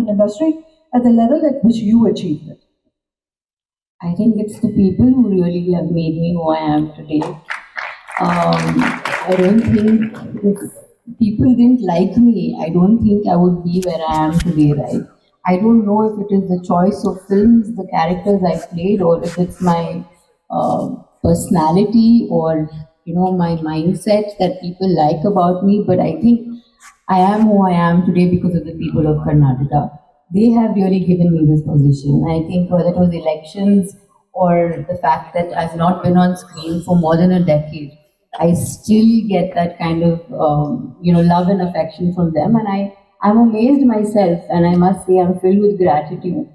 film industry at the level at which you achieved it? I think it's the people who really have made me who I am today. I don't think if people didn't like me, I don't think I would be where I am today, right? I don't know if it is the choice of films, the characters I played, or if it's my personality or my mindset that people like about me. But I think I am who I am today because of the people of Karnataka. They have really given me this position. I think whether it was elections or the fact that I've not been on screen for more than a decade, I still get that kind of love and affection from them, and I'm amazed myself, and I must say I'm filled with gratitude,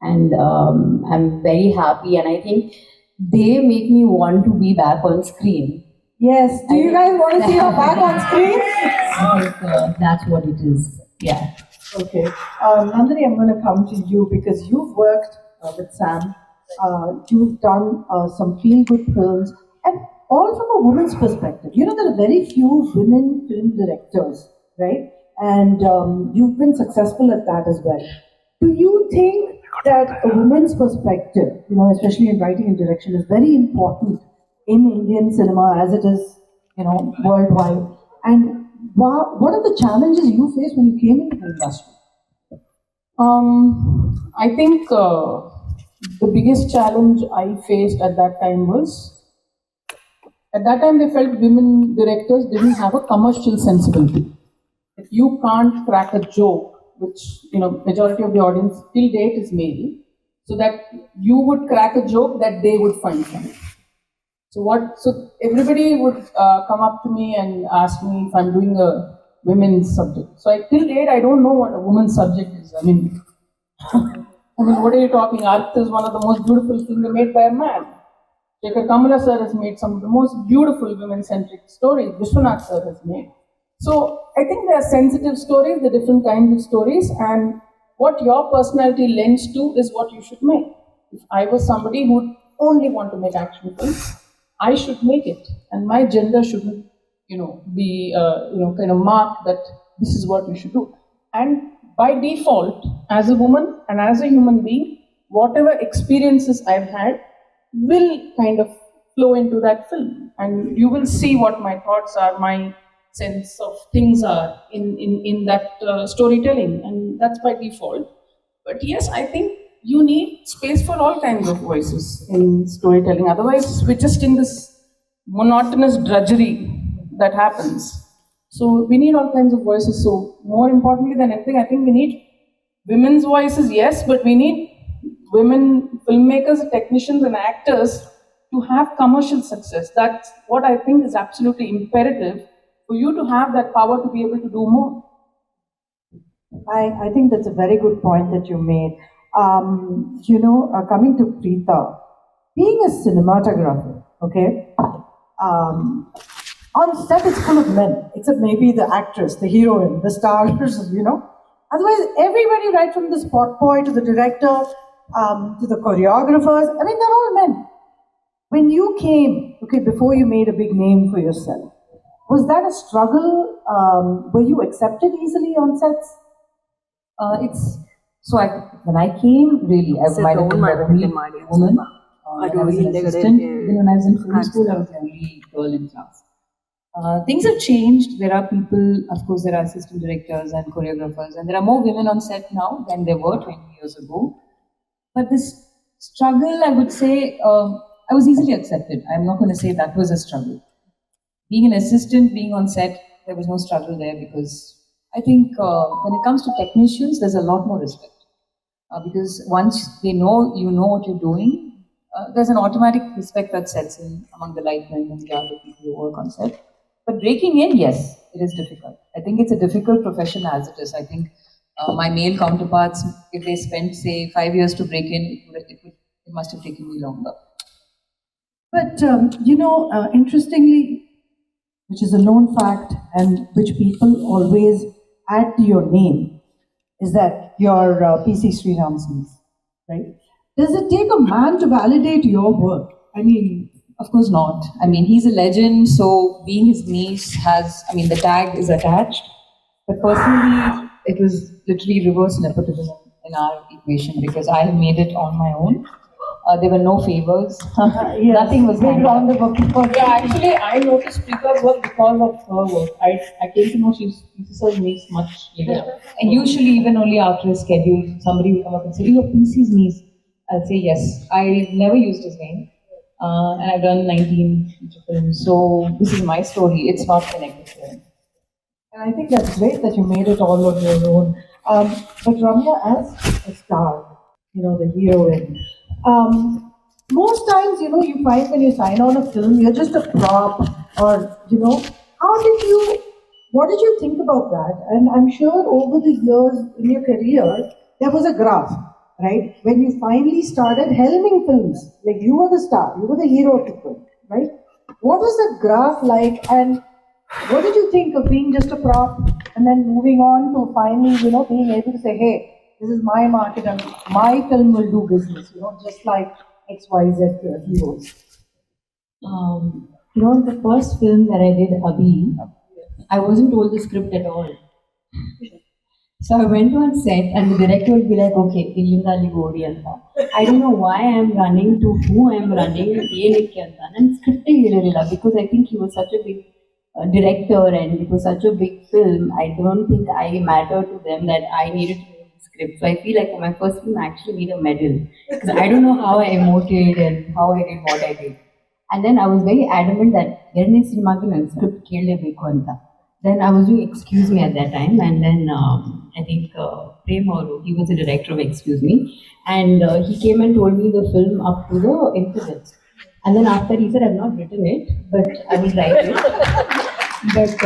and I'm very happy, and I think they make me want to be back on screen. Yes. Do you guys want to see her back on screen? I think that's what it is. Yeah. Okay. Nandini, I'm going to come to you because you've worked with Sam. You've done some feel-good films, and all from a woman's perspective. There are very few women film directors, right? And you've been successful at that as well. Do you think that a woman's perspective, especially in writing and direction, is very important in Indian cinema as it is, worldwide? And what are the challenges you faced when you came into the industry? I think the biggest challenge I faced at that time was, at that time they felt women directors didn't have a commercial sensibility. If you can't crack a joke, which majority of the audience till date is male, so that you would crack a joke that they would find funny. So everybody would come up to me and ask me if I'm doing a women's subject. So till date I don't know what a woman's subject is. I mean, what are you talking? Art is one of the most beautiful things made by a man. Shekhar Kamala sir has made some of the most beautiful women-centric stories Vishwanath sir has made. So I think there are sensitive stories, the different kinds of stories, and what your personality lends to is what you should make. If I was somebody who would only want to make action films, I should make it, and my gender shouldn't, be kind of marked that this is what you should do. And by default, as a woman and as a human being, whatever experiences I've had will kind of flow into that film, and you will see what my thoughts are, my sense of things are in that storytelling, and that's by default. But yes, I think you need space for all kinds of voices in storytelling. Otherwise, we're just in this monotonous drudgery that happens. So we need all kinds of voices. So more importantly than anything, I think we need women's voices, yes, but we need women filmmakers, technicians, and actors to have commercial success. That's what I think is absolutely imperative for you to have that power to be able to do more. I think that's a very good point that you made. Coming to Preeta, being a cinematographer, okay, on set it's full of men, except maybe the actress, the heroine, the stars, Otherwise, everybody, right from the spot boy to the director, to the choreographers, they're all men. When you came, before you made a big name for yourself, was that a struggle? Were you accepted easily on sets? When I came, really, I might have been the only woman. When I was an assistant, then when I was in film school, I was the only girl in class. Things have changed. There are people, of course, there are assistant directors and choreographers, and there are more women on set now than there were 20 years ago. But this struggle, I would say, I was easily accepted. I'm not going to say that was a struggle. Being an assistant, being on set, there was no struggle there because I think when it comes to technicians, there's a lot more respect. Because once they know you know what you're doing, there's an automatic respect that sets in among the lightmen and the other people who work on set. But breaking in, yes, it is difficult. I think it's a difficult profession as it is. I think my male counterparts, if they spent, say, 5 years to break in, it must have taken me longer. But, interestingly, which is a known fact and which people always add to your name, is that you're PC Sriram's, right? Does it take a man to validate your work? Of course not. He's a legend, so being his niece the tag is attached. But personally, it was literally reverse nepotism in our equation because I made it on my own. There were no favors. Yes. Nothing was Big handed round out. of applause. Yeah, actually, I noticed Preetha's work because of her work. I came to know she's Mrs. niece much later. And usually, even only after a schedule, somebody will come up and say, "You're PC's niece." I'll say yes. I never used his name, and I've done 19 feature films. So this is my story. It's not connected to him. And I think that's great that you made it all on your own. But Ramya, as a star, the heroine, most times, you find when you sign on a film, you're just a prop, or, what did you think about that? And I'm sure over the years in your career, there was a graph, right? When you finally started helming films, like you were the star, you were the hero of the film, right? What was that graph like, and what did you think of being just a prop and then moving on to finally, being able to say, hey, this is my market and my film will do business, just like XYZ heroes? The first film that I did, Abhi, I wasn't told the script at all. So I went on set and the director would be like, okay, illinda godi anta. I don't know why I'm running to who I'm running, and script because I think he was such a big director and it was such a big film. I don't think I mattered to them that I needed to know the script. So I feel like for my first film, I actually need a medal because I don't know how I emoted and how I did what I did. And then I was very adamant that ಎರಡನೇ ಸಿನಿಮಾಗೆ ನನ್ನ script ಕೇಳಲೇಬೇಕು ಅಂತ. Then I was doing Excuse Me at that time, and then I think Prem Auru, he was the director of Excuse Me, and he came and told me the film up to the intervals. And then after he said, I've not written it, but I will write it. But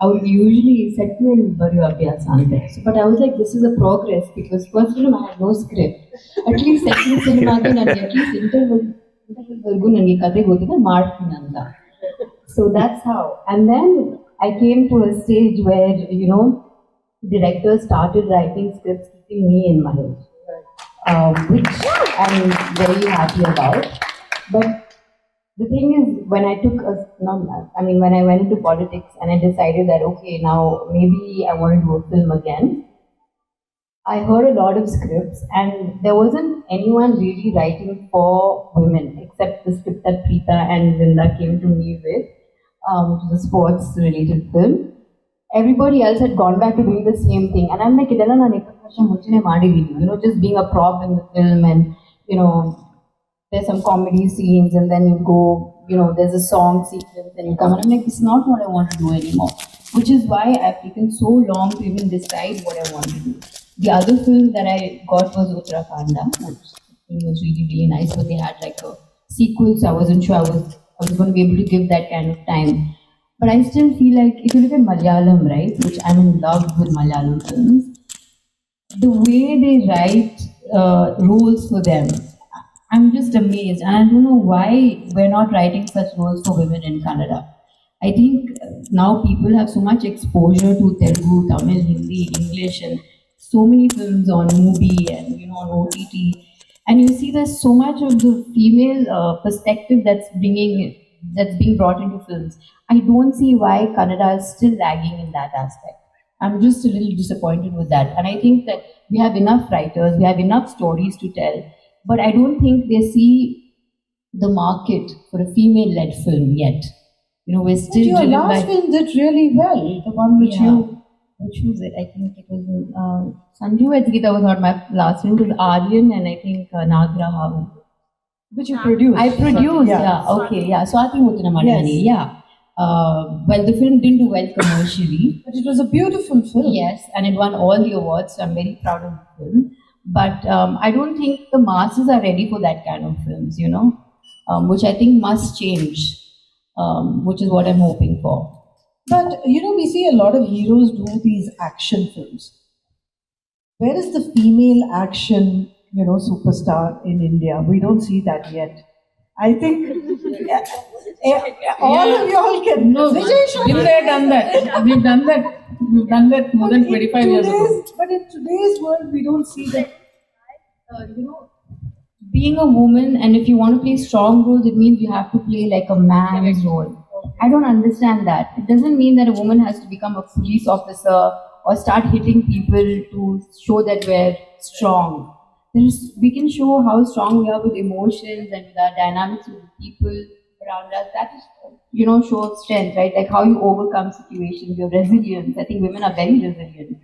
I would usually set to in Baryu Abhyas ante. But I was like, this is a progress because first film I had no script. At least second cinema ke nange at least interval nange kate gottide ಮಾಡ್ತೀನಿ ಅಂತ. So that's how. And then I came to a stage where, directors started writing scripts keeping me in mind, which I'm very happy about. But the thing is, when I took when I went into politics and I decided that, okay, now maybe I want to do a film again, I heard a lot of scripts and there wasn't anyone really writing for women except the script that Preetha and Vrinda came to me with, which is a sports-related film. Everybody else had gone back to doing the same thing. And I'm like, just being a prop in the film and, there's some comedy scenes and then you go, there's a song sequence and you come and I'm like, this is not what I want to do anymore. Which is why I've taken so long to even decide what I want to do. The other film that I got was Uttarakhanda, which was really, really nice, but they had like a sequel, so I wasn't sure I was going to be able to give that kind of time. But I still feel like, if you look at Malayalam, right, which I'm in love with Malayalam films, the way they write roles for them, I'm just amazed. And I don't know why we're not writing such roles for women in Kannada. I think now people have so much exposure to Telugu, Tamil, Hindi, English, and so many films on Movie and on OTT. And you see there's so much of the female perspective that's being brought into films. I don't see why Kannada is still lagging in that aspect. I'm just a little disappointed with that. And I think that we have enough writers, we have enough stories to tell, but I don't think they see the market for a female-led film yet. We're still but your last film did really well. The one which which was it? I think it was Sanju Edgita was not my last film. It was Aryan and I think Nagraha. Which you produced. I produced, okay, Swati Muthinamadani, well, the film didn't do well commercially. But it was a beautiful film. Yes, and it won all the awards, so I'm very proud of the film. But I don't think the masses are ready for that kind of films, which I think must change, which is what I'm hoping for. But, we see a lot of heroes do these action films. Where is the female action, superstar in India? We don't see that yet. I think all of y'all can. No, didn't they done that? We've done that. We've done that more than 25 years ago. But in today's world, we don't see that. Being a woman, and if you want to play strong roles, it means you have to play like a man's role. I don't understand that. It doesn't mean that a woman has to become a police officer or or start hitting people to show that we're strong. We can show how strong we are with emotions and with our dynamics with the people around us. That is, shows strength, right? Like how you overcome situations, your resilience. I think women are very resilient.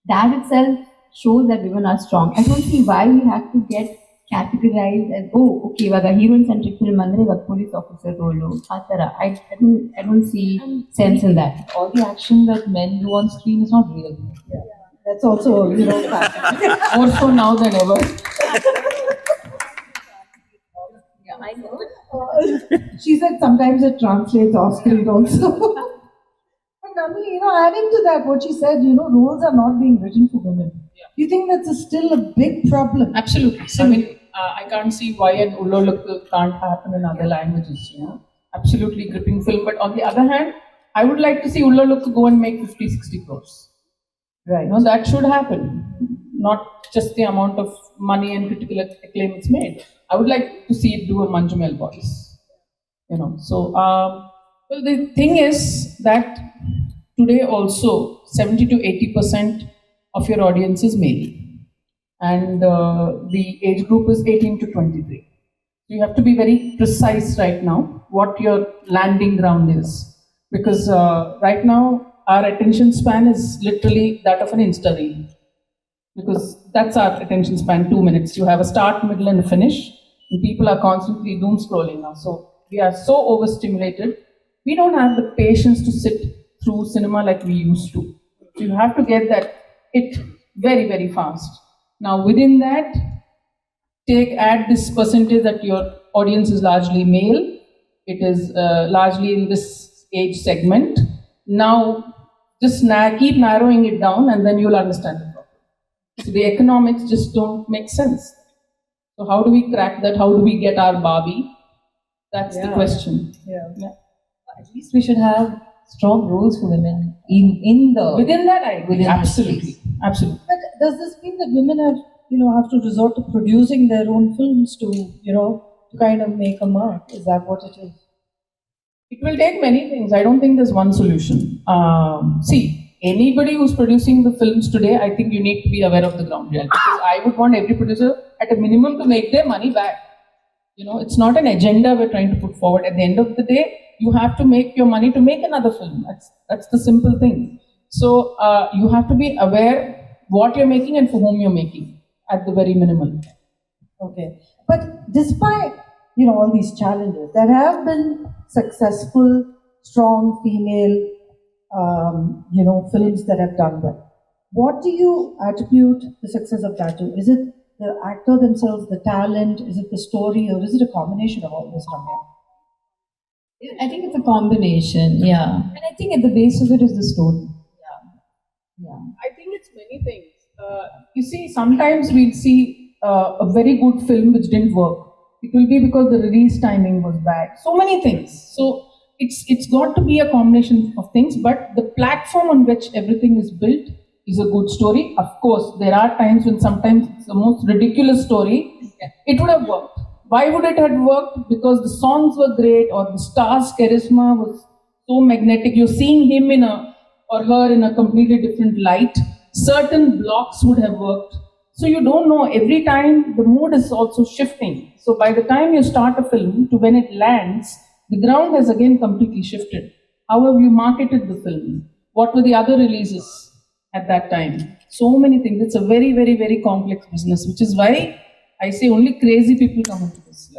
That itself shows that women are strong. I don't see why we have to get categorized as, oh, okay, vaga heroine centric film andre vaga police officer role. I don't see sense in that. All the action that men do on screen is not real. Yeah. That's also, fact. More so now than ever. Yeah, I know. She said sometimes it translates off screen also. But Nami, adding to that, what she said, roles are not being written for women. Yeah. Do you think that's still a big problem? Absolutely. I mean, I can't see why an Ullolukku can't happen in other languages, Absolutely gripping film. But on the other hand, I would like to see Ullolukku go and make 50, 60 crores. Right. That should happen. Not just the amount of money and critical acclaim it's made. I would like to see it do a Manjumel voice. So, well, the thing is that today also 70 to 80% of your audience is male. And the age group is 18 to 23. So you have to be very precise right now what your landing ground is. Because right now, our attention span is literally that of an Insta reel. Because that's our attention span, 2 minutes. You have a start, middle, and a finish. And people are constantly doom scrolling now. So we are so overstimulated. We don't have the patience to sit through cinema like we used to. So you have to get that hit very, very fast. Now within that, add this percentage that your audience is largely male. It is largely in this age segment. Now just keep narrowing it down and then you'll understand the problem. So the economics just don't make sense. So how do we crack that? How do we get our Barbie? That's the question. Yeah. At least we should have strong roles for women in the within that. I agree. Within Absolutely. But does this mean that women have to resort to producing their own films to kind of make a mark? Is that what it is? It will take many things. I don't think there's one solution. See, anybody who's producing the films today, I think you need to be aware of the ground reality. Because I would want every producer at a minimum to make their money back. It's not an agenda we're trying to put forward. At the end of the day, you have to make your money to make another film. That's the simple thing. So you have to be aware what you're making and for whom you're making at the very minimum. Okay. But despite all these challenges, there have been successful, strong female films that have done well. What do you attribute the success of that to? Is it the actor themselves, the talent? Is it the story, or is it a combination of all this, Ramya? I think it's a combination, yeah. And I think at the base of it is the story. Yeah. I think it's many things. You see, sometimes we'll see a very good film which didn't work. It will be because the release timing was bad. So many things. So it's got to be a combination of things, but the platform on which everything is built is a good story. Of course, there are times when sometimes it's the most ridiculous story. It would have worked. Why would it have worked? Because the songs were great or the star's charisma was so magnetic. You're seeing him or her in a completely different light. Certain blocks would have worked. So you don't know, every time the mood is also shifting. So by the time you start a film to when it lands, the ground has again completely shifted. How have you marketed the film? What were the other releases at that time? So many things. It's a very, very, very complex business, which is why I say only crazy people come into this.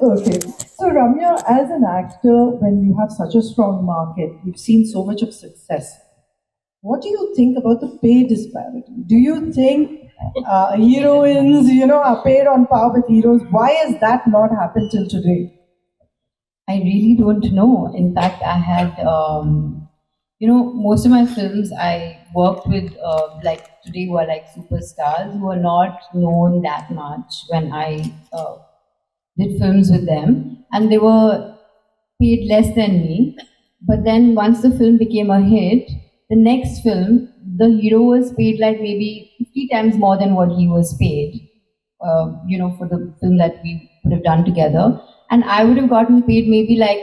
Okay. So Ramya, as an actor, when you have such a strong market, you've seen so much of success. What do you think about the pay disparity? Do you think heroines, are paid on par with heroes? Why has that not happened till today? I really don't know. In fact, I had, most of my films I worked with, today who are like superstars who are not known that much when I did films with them. And they were paid less than me. But then once the film became a hit, the next film, the hero was paid like maybe 50 times more than what he was paid, for the film that we would have done together. And I would have gotten paid maybe like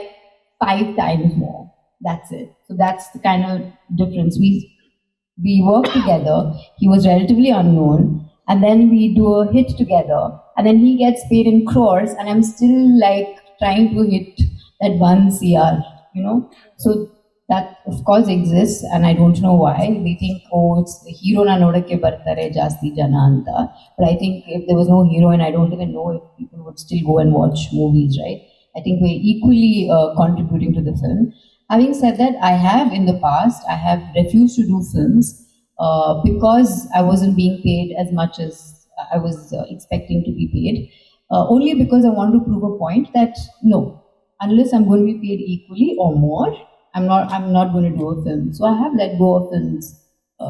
5 times more. That's it. So that's the kind of difference. We work together. He was relatively unknown, and then we do a hit together, and then he gets paid in crores, and I'm still like trying to hit that 1 CR, So that of course exists, and I don't know why. They think, oh, it's the hero na nodakke bartare jasti jana anta. But I think if there was no heroine, I don't even know if people would still go and watch movies, right? I think we're equally contributing to the film. Having said that, I have in the past, I have refused to do films because I wasn't being paid as much as I was expecting to be paid. Only because I want to prove a point that no, unless I'm going to be paid equally or more, I'm not going to do a film. So I have let go of films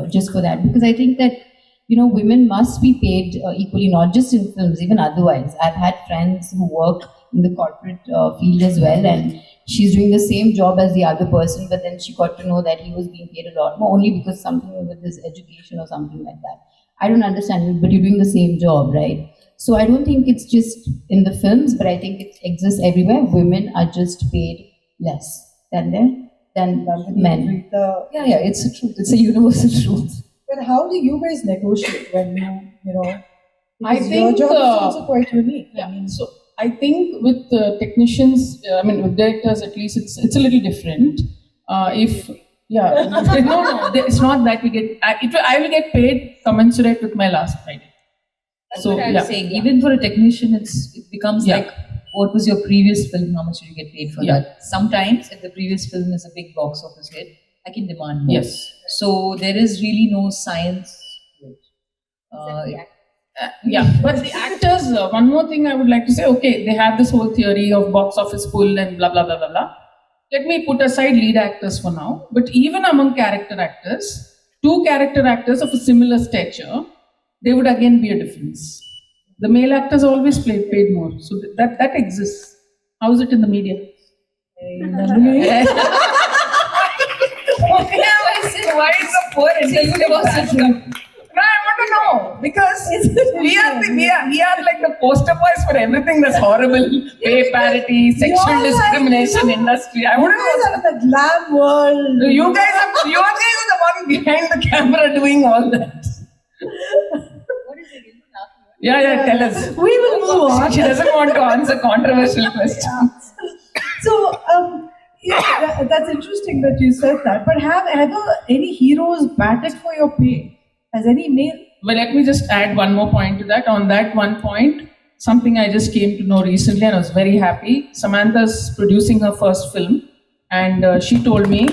just for that, because I think that women must be paid equally, not just in films, even otherwise. I've had friends who work in the corporate field as well, and she's doing the same job as the other person, but then she got to know that he was being paid a lot more only because something with his education or something like that. I don't understand it, but you're doing the same job, right? So I don't think it's just in the films, but I think it exists everywhere. Women are just paid less than men. Yeah, it's a truth. It's a universal truth. But how do you guys negotiate when I because think, your job is also quite unique. Yeah, so I think with technicians, with directors at least, it's a little different. No, it's not that we get. I will get paid commensurate with my last Friday. That's what I was saying. Even for a technician, it becomes like, what was your previous film? How much did you get paid for that? Sometimes, if the previous film is a big box office hit, I can demand more. Yes. So there is really no science to it. But the actors, one more thing I would like to say, okay, they have this whole theory of box office pull and blah, blah, blah, blah, blah. Let me put aside lead actors for now. But even among character actors, two character actors of a similar stature, there would again be a difference. The male actors always paid more. So that exists. How is it in the media? Why is the poor universal truth? No, I want to know, because we are like the poster boys for everything that's horrible. Pay parity, sexual discrimination industry. I want to know. You guys are in the glam world. You guys are the one behind the camera doing all that. Yeah, tell us. We will move on. She doesn't want to answer controversial questions. So, that's interesting that you said that. But have ever any heroes batted for your pay? Has any male? Well, let me just add one more point to that. On that one point, something I just came to know recently and I was very happy. Samantha's producing her first film, and she told me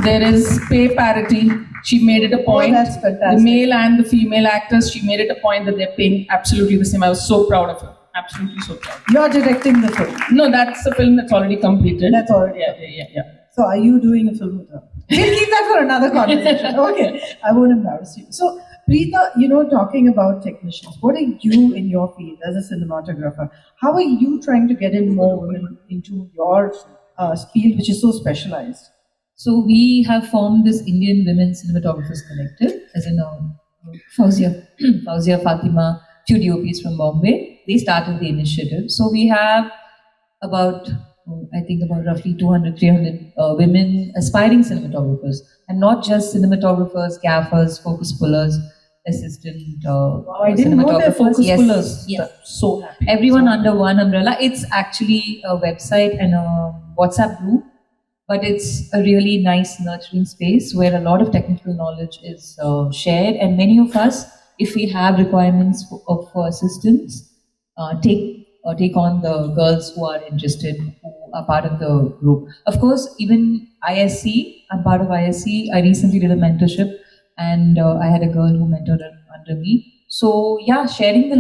there is pay parity. She made it a point. Oh, that's fantastic. The male and the female actors, she made it a point that they're paying absolutely the same. I was so proud of her. Absolutely so proud. You're directing the film. No, that's a film that's already completed. That's already. Yeah. So, are you doing a film with her? We'll keep that for another conversation. Okay, I won't embarrass you. So, Preeta, talking about technicians, what are you in your field as a cinematographer? How are you trying to get in more women into your field, which is so specialized? So we have formed this Indian Women Cinematographers Collective, as in Fauzia Fatima, few DOPs from Bombay. They started the initiative. So we have about roughly 200, 300 women aspiring cinematographers, and not just cinematographers, gaffers, focus pullers, assistant I didn't know they're focus pullers. Yes. So happy. Everyone under one umbrella. It's actually a website and a WhatsApp group, but it's a really nice nurturing space where a lot of technical knowledge is shared, and many of us, if we have requirements for assistance, take on the girls who are interested, who are part of the group. Of course, even ISC, I'm part of ISC. I recently did a mentorship, and I had a girl who mentored under me. So yeah, sharing the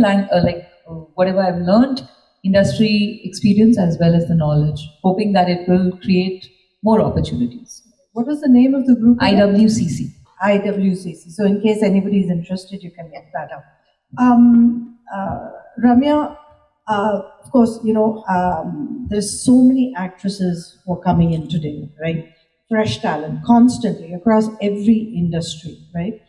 whatever I've learned, industry experience as well as the knowledge, hoping that it will create more opportunities. What was the name of the group? IWCC. IWCC. So in case anybody is interested, you can look that up. Ramya, of course, there's so many actresses who are coming in today, right? Fresh talent, constantly, across every industry, right?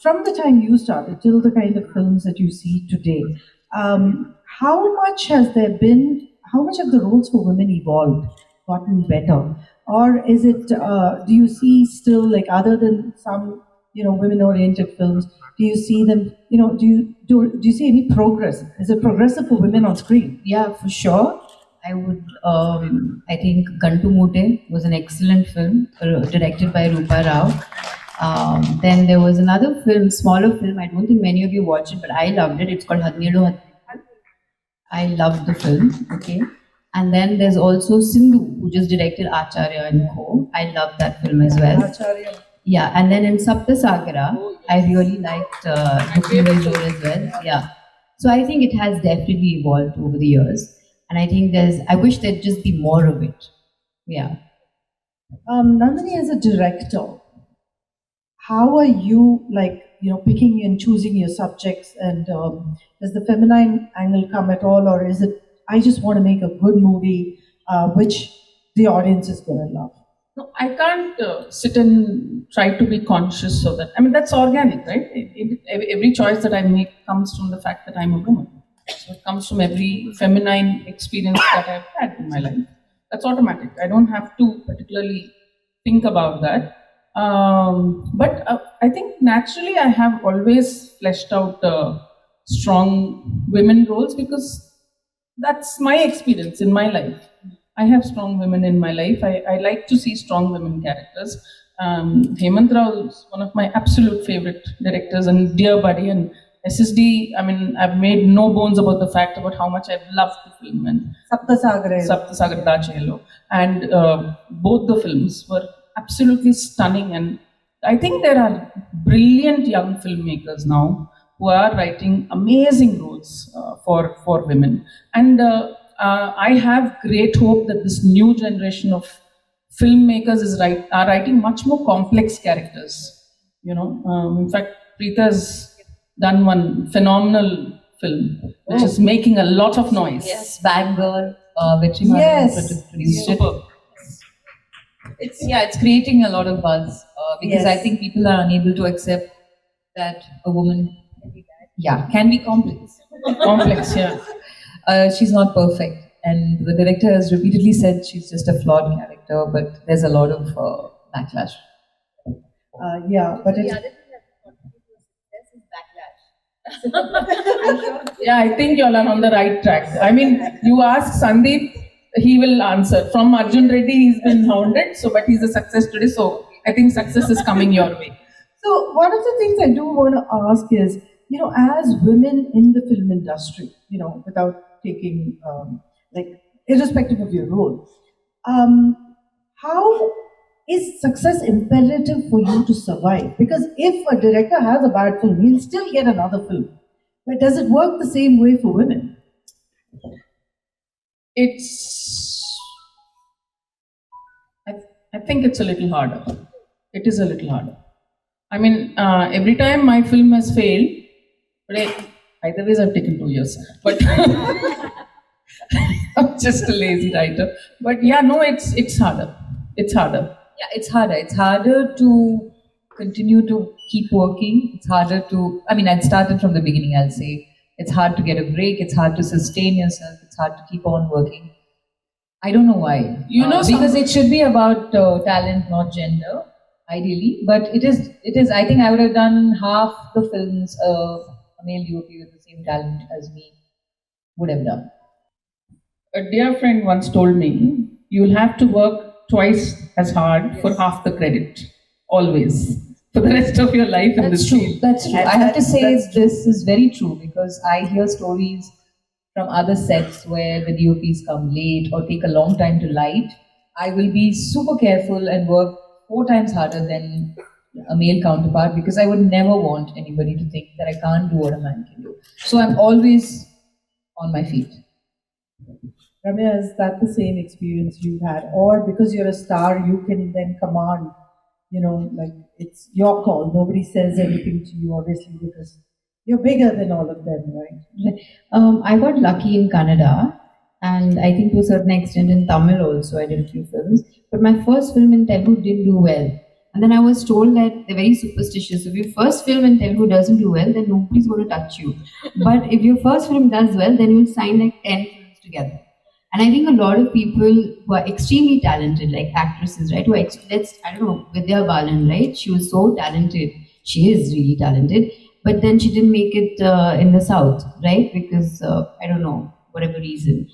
From the time you started till the kind of films that you see today, how much have the roles for women evolved, gotten better? or is it? Do you see still like other than some women-oriented films? Do you see them? Do you see any progress? Is it progressive for women on screen? Yeah, for sure. I would. I think Gantu Mute was an excellent film directed by Rupa Rao. Then there was another film, smaller film. I don't think many of you watched it, but I loved it. It's called Hadnelu Hadnelu. I loved the film. Okay. And then there's also Sindhu, who just directed Acharya and Co. I loved that film as well. Acharya. Yeah, and then in Sapta Sagara, I really liked the female role as well. Yeah. So I think it has definitely evolved over the years. And I think I wish there'd just be more of it. Yeah. Nandini, as a director, how are you picking and choosing your subjects, and does the feminine angle come at all, or is it I just want to make a good movie which the audience is going to love? No, I can't sit and try to be conscious of that. I mean, that's organic, right? Every choice that I make comes from the fact that I'm a woman. So it comes from every feminine experience that I've had in my life. That's automatic. I don't have to particularly think about that. But I think naturally I have always fleshed out strong women roles because that's my experience in my life. I have strong women in my life. I like to see strong women characters. Hemant Rao is one of my absolute favorite directors and dear buddy. And SSD, I mean, I've made no bones about the fact about how much I've loved the film. And Sapta Sagar Dachelo. And both the films were absolutely stunning. And I think there are brilliant young filmmakers now who are writing amazing roles for women. And I have great hope that this new generation of filmmakers are writing much more complex characters. In fact, Preeta's done one phenomenal film, which is making a lot of noise. Yes, Bad Girl, which produced it. Superb. It's creating a lot of buzz because I think people are unable to accept that a woman can be complex. Complex, yeah. She's not perfect, and the director has repeatedly said she's just a flawed character, but there's a lot of backlash. But it's Yeah, I think you all are on the right track. I mean, you ask Sandeep, he will answer. From Arjun Reddy, he's been hounded, but he's a success today, so I think success is coming your way. So one of the things I do want to ask is, as women in the film industry, without taking, irrespective of your role, how is success imperative for you to survive? Because if a director has a bad film, he'll still get another film. But does it work the same way for women? I think it's a little harder. It is a little harder. I mean, every time my film has failed, either ways I've taken 2 years. But I'm just a lazy writer. But it's harder. It's harder. Yeah, it's harder. It's harder to continue to keep working. It's harder to, I'd started from the beginning, I'll say. It's hard to get a break. It's hard to sustain yourself. It's hard to keep on working. I don't know why. Because it should be about talent, not gender, ideally. But it is. I think I would have done half the films a male DOP with the same talent as me would have done. A dear friend once told me, you'll have to work twice as hard for half the credit, always, for the rest of your life in this field. That's true. I have to say this is very true because I hear stories from other sets where the DOPs come late or take a long time to light. I will be super careful and work 4 times harder than a male counterpart because I would never want anybody to think that I can't do what a man can do. So I'm always on my feet. Ramya, is that the same experience you've had? Or because you're a star, you can then command, it's your call. Nobody says anything to you, obviously, because you're bigger than all of them, right? I got lucky in Kannada, and I think to a certain extent in Tamil also, I did a few films. But my first film in Telugu didn't do well. And then I was told that they're very superstitious. If your first film in Telugu doesn't do well, then nobody's going to touch you. But if your first film does well, then you'll sign like 10 films together. And I think a lot of people who are extremely talented, like actresses, right? Who are I don't know, Vidya Balan, right? She was so talented. She is really talented, but then she didn't make it in the South, right? Because I don't know, whatever reason.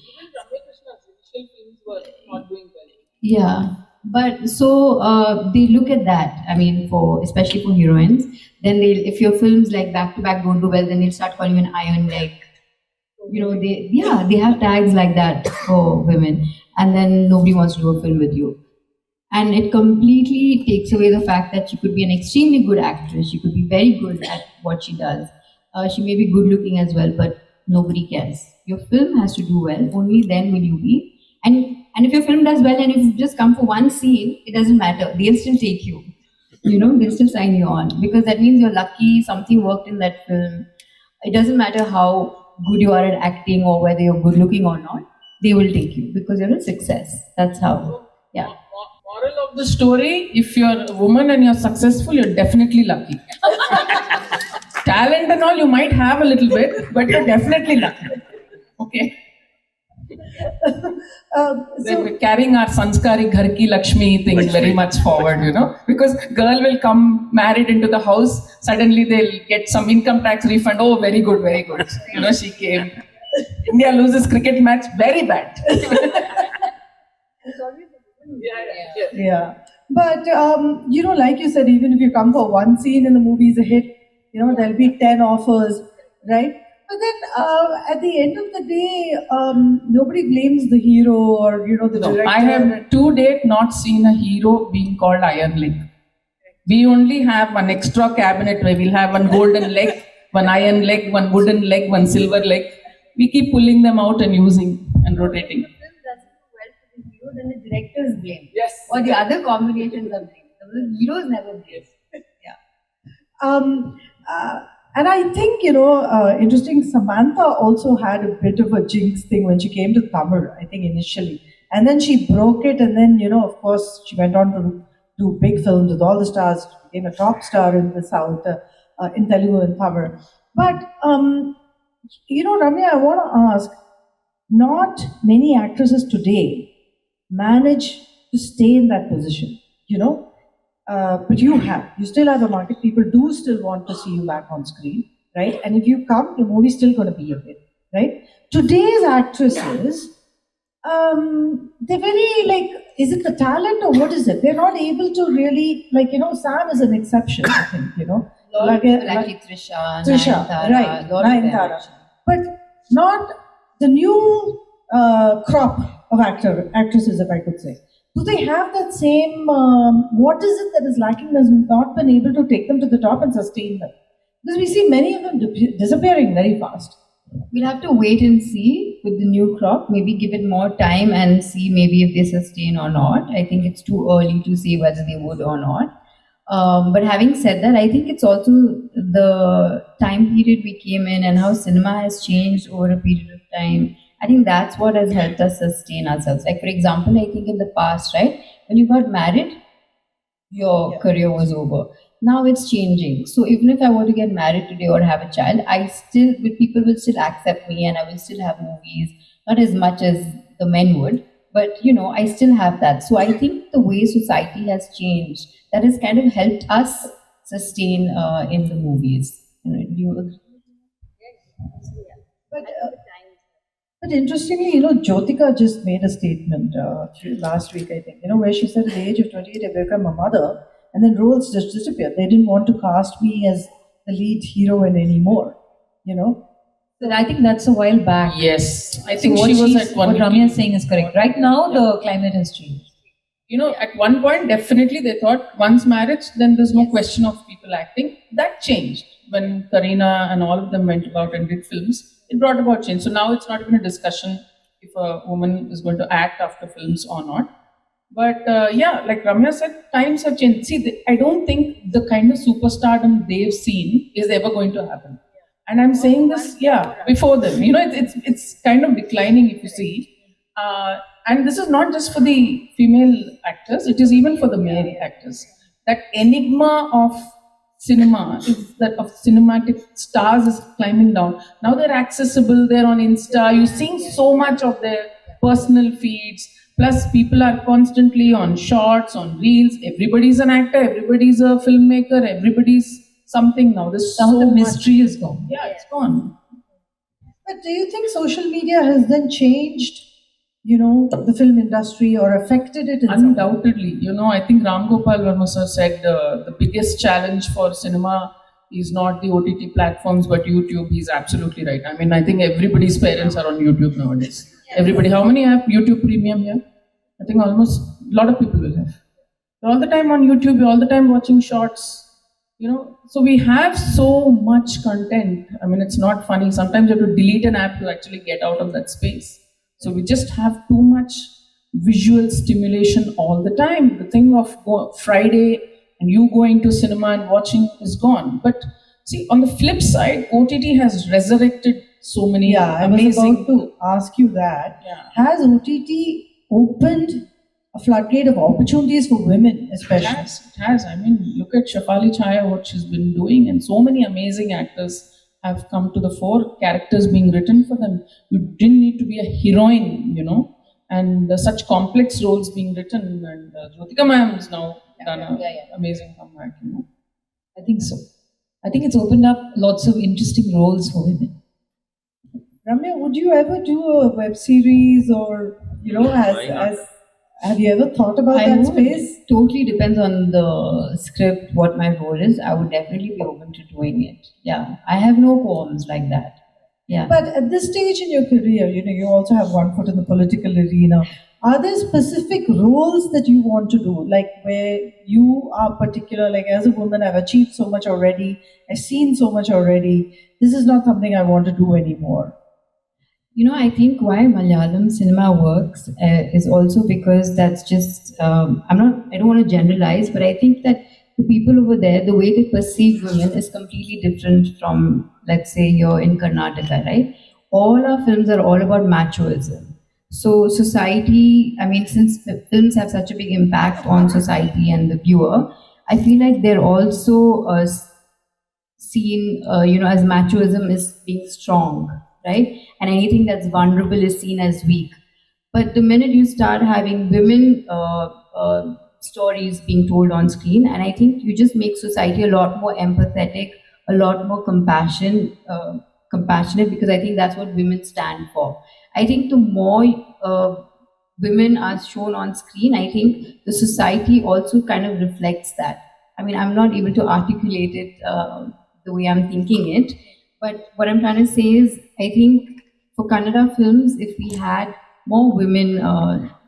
Yeah, but so they look at that. I mean, for especially for heroines, then they if your films like back to back don't do well, then they'll start calling you an iron leg. They have tags like that for women, and then nobody wants to do a film with you. And it completely takes away the fact that she could be an extremely good actress. She could be very good at what she does. She may be good looking as well, but nobody cares. Your film has to do well. Only then will you be. And if your film does well and if you just come for one scene, it doesn't matter. They'll still take you. They'll still sign you on because that means you're lucky. Something worked in that film. It doesn't matter how good you are at acting or whether you're good looking or not. They will take you because you're a success. That's how. Yeah. Moral of the story, if you're a woman and you're successful, you're definitely lucky. Talent and all, you might have a little bit, but you're definitely lucky. Okay? We're carrying our sanskari ghar ki Lakshmi thing very much forward, because girl will come married into the house, suddenly they'll get some income tax refund. Oh, very good, very good. She came. India loses cricket match, very bad. Yeah. But, like you said, even if you come for one scene and the movie's a hit, there'll be 10 offers, right? But then at the end of the day, nobody blames the hero or, the director. I have to date not seen a hero being called iron leg. We only have one extra cabinet where we'll have one golden leg, one iron leg, one wooden leg, one silver leg. We keep pulling them out and using and rotating. Then the director's blame. Yes. Or the other combinations are blamed. The heroes never blame. Yeah. And I think, interesting, Samantha also had a bit of a jinx thing when she came to Tamil, I think initially. And then she broke it and then, of course, she went on to do big films with all the stars, became a top star in the South, in Telugu and Tamil. But, Ramya, I want to ask, not many actresses today manage to stay in that position, but you still have a market. People do still want to see you back on screen, right? And if you come, your movie's still going to be a hit, right? Today's actresses, they're very is it the talent or what is it? They're not able to really, Sam is an exception, I think, Like Trisha, right, Nayanthara. But not the new crop of actresses, if I could say. Do they have that same, what is it that is lacking that's not been able to take them to the top and sustain them? Because we see many of them disappearing very fast. We'll have to wait and see with the new crop, maybe give it more time and see maybe if they sustain or not. I think it's too early to say whether they would or not. But having said that, I think it's also the time period we came in and how cinema has changed over a period of time. I think that's what has helped us sustain ourselves. Like, for example, I think in the past, right, when you got married, your career was over. Now it's changing. So even if I were to get married today or have a child, people will still accept me and I will still have movies, not as much as the men would, but I still have that. So I think the way society has changed, that has kind of helped us sustain in the movies. Do you agree? But interestingly, Jyotika just made a statement last week, I think, where she said at the age of 28, I became a mother, and then roles just disappeared. They didn't want to cast me as the lead heroine anymore, But I think that's a while back. Yes. I think So she was at one what Ramya is saying is correct. Right now, the climate has changed. At one point, definitely they thought once marriage, then there's no question of people acting. That changed when Kareena and all of them went about and did films. It brought about change. So now it's not even a discussion if a woman is going to act after films or not. But like Ramya said, times have changed. See, I don't think the kind of superstardom they've seen is ever going to happen. And I'm saying this, before them. It's kind of declining if you see. And this is not just for the female actors, it is even for the male actors. That enigma of cinema is that of cinematic stars is climbing down. Now they're accessible, they're on Insta, you're seeing so much of their personal feeds. Plus, people are constantly on shorts, on reels. Everybody's an actor, everybody's a filmmaker, everybody's something now. There's Some of so the mystery much. is gone. Yeah, it's gone. But do you think social media has then changed, the film industry or affected it in some way? Undoubtedly, I think Ram Gopal Verma sir said the biggest challenge for cinema is not the OTT platforms but YouTube. He's absolutely right. I mean, I think everybody's parents are on YouTube nowadays. Everybody, how many have YouTube Premium here? I think almost a lot of people will have. You're all the time on YouTube, you're all the time watching shorts. So we have so much content. I mean, it's not funny. Sometimes you have to delete an app to actually get out of that space. So we just have too much visual stimulation all the time. The thing of Friday and you going to cinema and watching is gone. But see, on the flip side, OTT has resurrected so many Yeah, I was amazing. about to ask you that. Yeah. Has OTT opened a floodgate of opportunities for women, It especially? has. I mean, look at Shafali Chaya, what she's been doing, and so many amazing actors have come to the fore, characters being written for them. You didn't need to be a heroine, and such complex roles being written. And Jyotika ma'am has now done an amazing comeback, I think so. I think it's opened up lots of interesting roles for women. Ramya, would you ever do a web series or, have you ever thought about I that know space? it totally depends on the script, what my role is. I would definitely be open to doing it. Yeah, I have no qualms like that. Yeah. But at this stage in your career, you also have one foot in the political arena. Are there specific roles that you want to do, like where you are particular, like as a woman, I've achieved so much already, I've seen so much already, this is not something I want to do anymore? I think why Malayalam cinema works is also because that's just, I don't want to generalize, but I think that the people over there, the way they perceive women is completely different from, let's say, you're in Karnataka, right? All our films are all about machoism. So society, I mean, since the films have such a big impact on society and the viewer, I feel like they're also seen, as machoism is being strong, right? And anything that's vulnerable is seen as weak. But the minute you start having women stories being told on screen, and I think you just make society a lot more empathetic, a lot more compassionate, because I think that's what women stand for. I think the more women are shown on screen, I think the society also kind of reflects that. I mean, I'm not able to articulate it the way I'm thinking it, but what I'm trying to say is, I think for Kannada films, if we had more women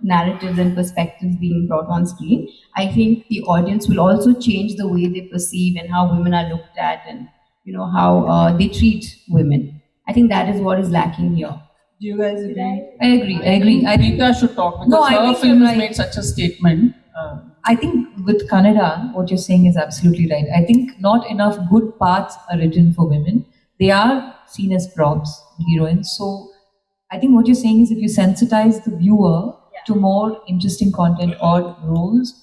narratives and perspectives being brought on screen, I think the audience will also change the way they perceive and how women are looked at, and how they treat women. I think that is what is lacking here. Do you guys agree? I agree. I think Rita should talk because No, I her think film you're has right. made such a statement. I think with Kannada, what you're saying is absolutely right. I think not enough good parts are written for women. They are seen as props, heroines. So I think what you're saying is if you sensitize the viewer to more interesting content or roles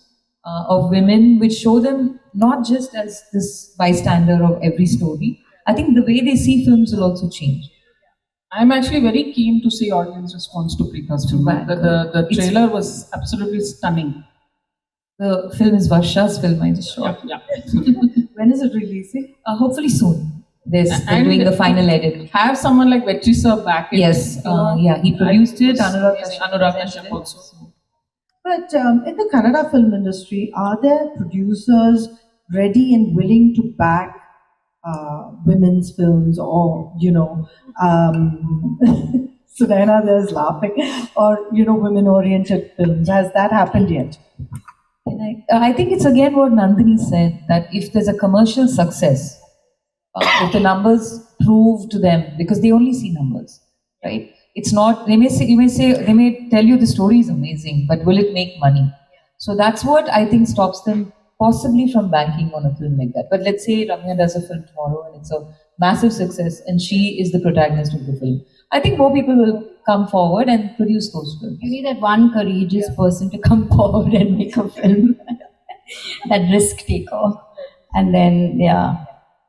of women, which show them not just as this bystander of every story, I think the way they see films will also change. I'm actually very keen to see audience response to Preetha's film. The It's- trailer was absolutely stunning. The film is Varsha's film, I just shot. Yeah. When is it releasing? Hopefully soon. They're And doing the final edit. Have someone like Vetri sir back in. Yes, he produced it. Anurag Anurag Kashyap Kashyap also. But in the Kannada film industry, are there producers ready and willing to back women's films, or Sunaina there's laughing, or women-oriented films? Has that happened yet? And I think it's again what Nandini said, that if there's a commercial success, if the numbers prove to them, because they only see numbers, right? It's not, they may tell you the story is amazing, but will it make money? So that's what I think stops them possibly from banking on a film like that. But let's say Ramya does a film tomorrow and it's a massive success and she is the protagonist of the film. I think more people will come forward and produce those films. You need that one courageous person to come forward and make a film, that risk taker. And then, yeah.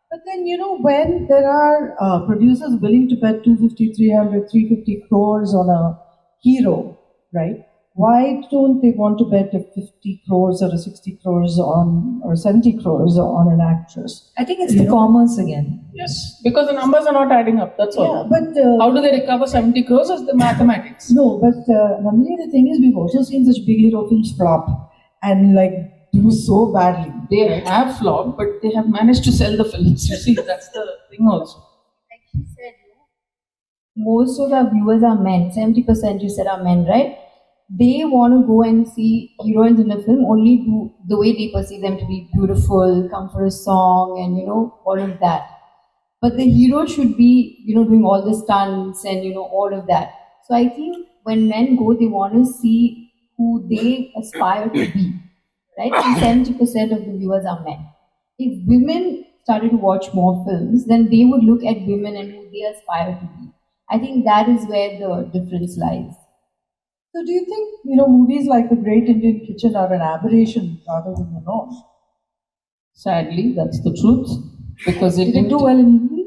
But then, when there are producers willing to bet 250, 300, 350 crores on a hero, right? Why don't they want to bet a 50 crores or a 60 crores on, or 70 crores on an actress? I think it's the commerce again. Yes, because the numbers are not adding up, that's all. Yeah, but How do they recover 70 crores is the mathematics. no, but Nandini, the thing is, we've also seen such big hero films flop and like do so badly. They have flopped, but they have managed to sell the films. You see, that's the thing also. Like she said, most of the viewers are men. 70% you said are men, right? They want to go and see heroines in a film only do the way they perceive them to be beautiful, come for a song, and all of that. But the hero should be doing all the stunts and all of that. So I think when men go, they want to see who they aspire to be, right? And 70% of the viewers are men. If women started to watch more films, then they would look at women and who they aspire to be. I think that is where the difference lies. So do you think, movies like The Great Indian Kitchen are an aberration rather than the norm? Sadly, that's the truth. Because it Did it didn't do well in Hindi?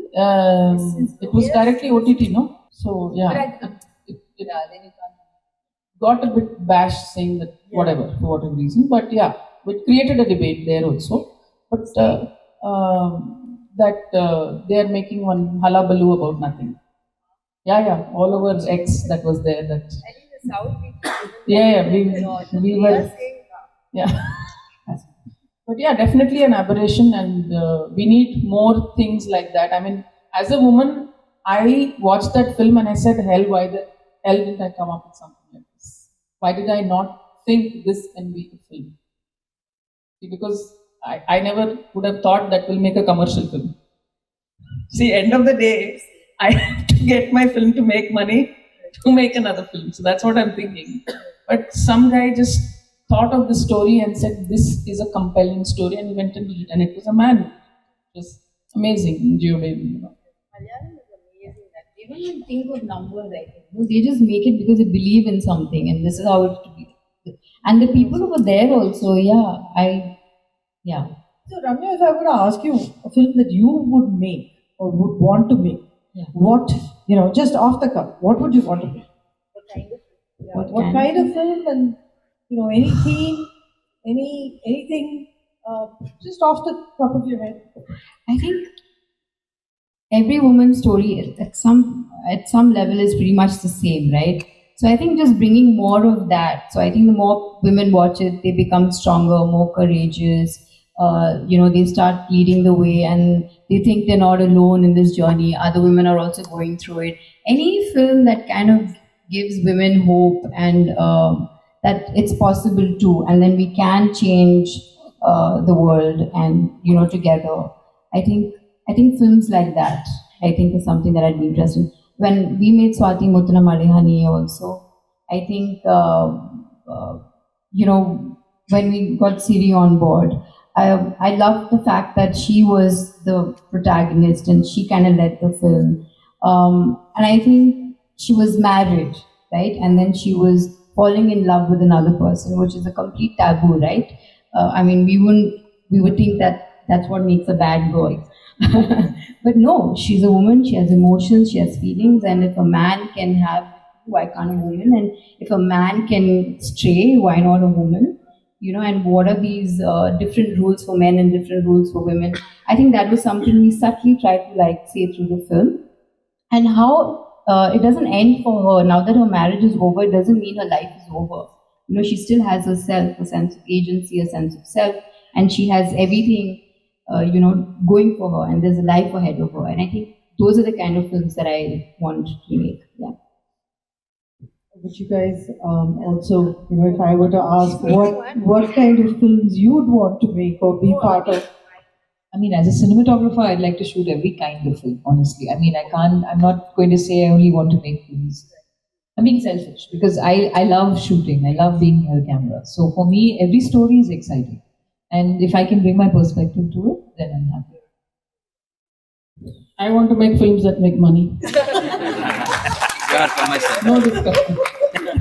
It was directly OTT, no? So, yeah. It got a bit bashed saying that whatever, for whatever reason. But yeah, it created a debate there also. But they are making one hullabaloo about nothing. Yeah, all over X that was there. That. I think the South we were. Yeah. But yeah, definitely an aberration, and we need more things like that. I mean, as a woman, I watched that film and I said, hell, why the hell didn't I come up with something like this? Why did I not think this can be a film? See, because I never would have thought that will make a commercial film. See, end of the day, I have to get my film to make money to make another film. So that's what I'm thinking. But some guy just thought of the story and said, this is a compelling story, and he went and did it. And it was a man. It was amazing. Malayalam is amazing that they don't even think of numbers, I think. They just make it because they believe in something, and this is how it should be. And the people over there also, yeah. So Ramya, if I were to ask you a film that you would make or would want to make, what, just off the cuff, what would you want to make? What kind of film, and any theme, anything, just off the top of your head? I think every woman's story at some level is pretty much the same, right? So I think just bringing more of that. So I think the more women watch it, they become stronger, more courageous. They start leading the way, and they think they're not alone in this journey. Other women are also going through it. Any film that kind of gives women hope and that it's possible too, and then we can change the world, and together. I think films like that, I think, is something that I'd be interested in. When we made Swati Mutana Malihani also, I think when we got Siri on board, I loved the fact that she was the protagonist and she kind of led the film. And I think she was married, right? And then she was falling in love with another person, which is a complete taboo, right? I mean, we would think that that's what makes a bad girl. But no, she's a woman, she has emotions, she has feelings, and if a man can have, why can't a woman? And if a man can stray, why not a woman? And what are these different rules for men and different rules for women? I think that was something we subtly tried to say through the film. And how it doesn't end for her. Now that her marriage is over, it doesn't mean her life is over. She still has herself, a sense of agency, a sense of self, and she has everything, going for her, and there's a life ahead of her. And I think those are the kind of films that I want to make. Yeah. But you guys also, if I were to ask what kind of films you would want to make or be part of? I mean, as a cinematographer, I'd like to shoot every kind of film, honestly. I mean, I'm not going to say I only want to make films. I'm being selfish because I love shooting. I love being near the camera. So for me, every story is exciting. And if I can bring my perspective to it, then I'm happy. I want to make films that make money. No discussion.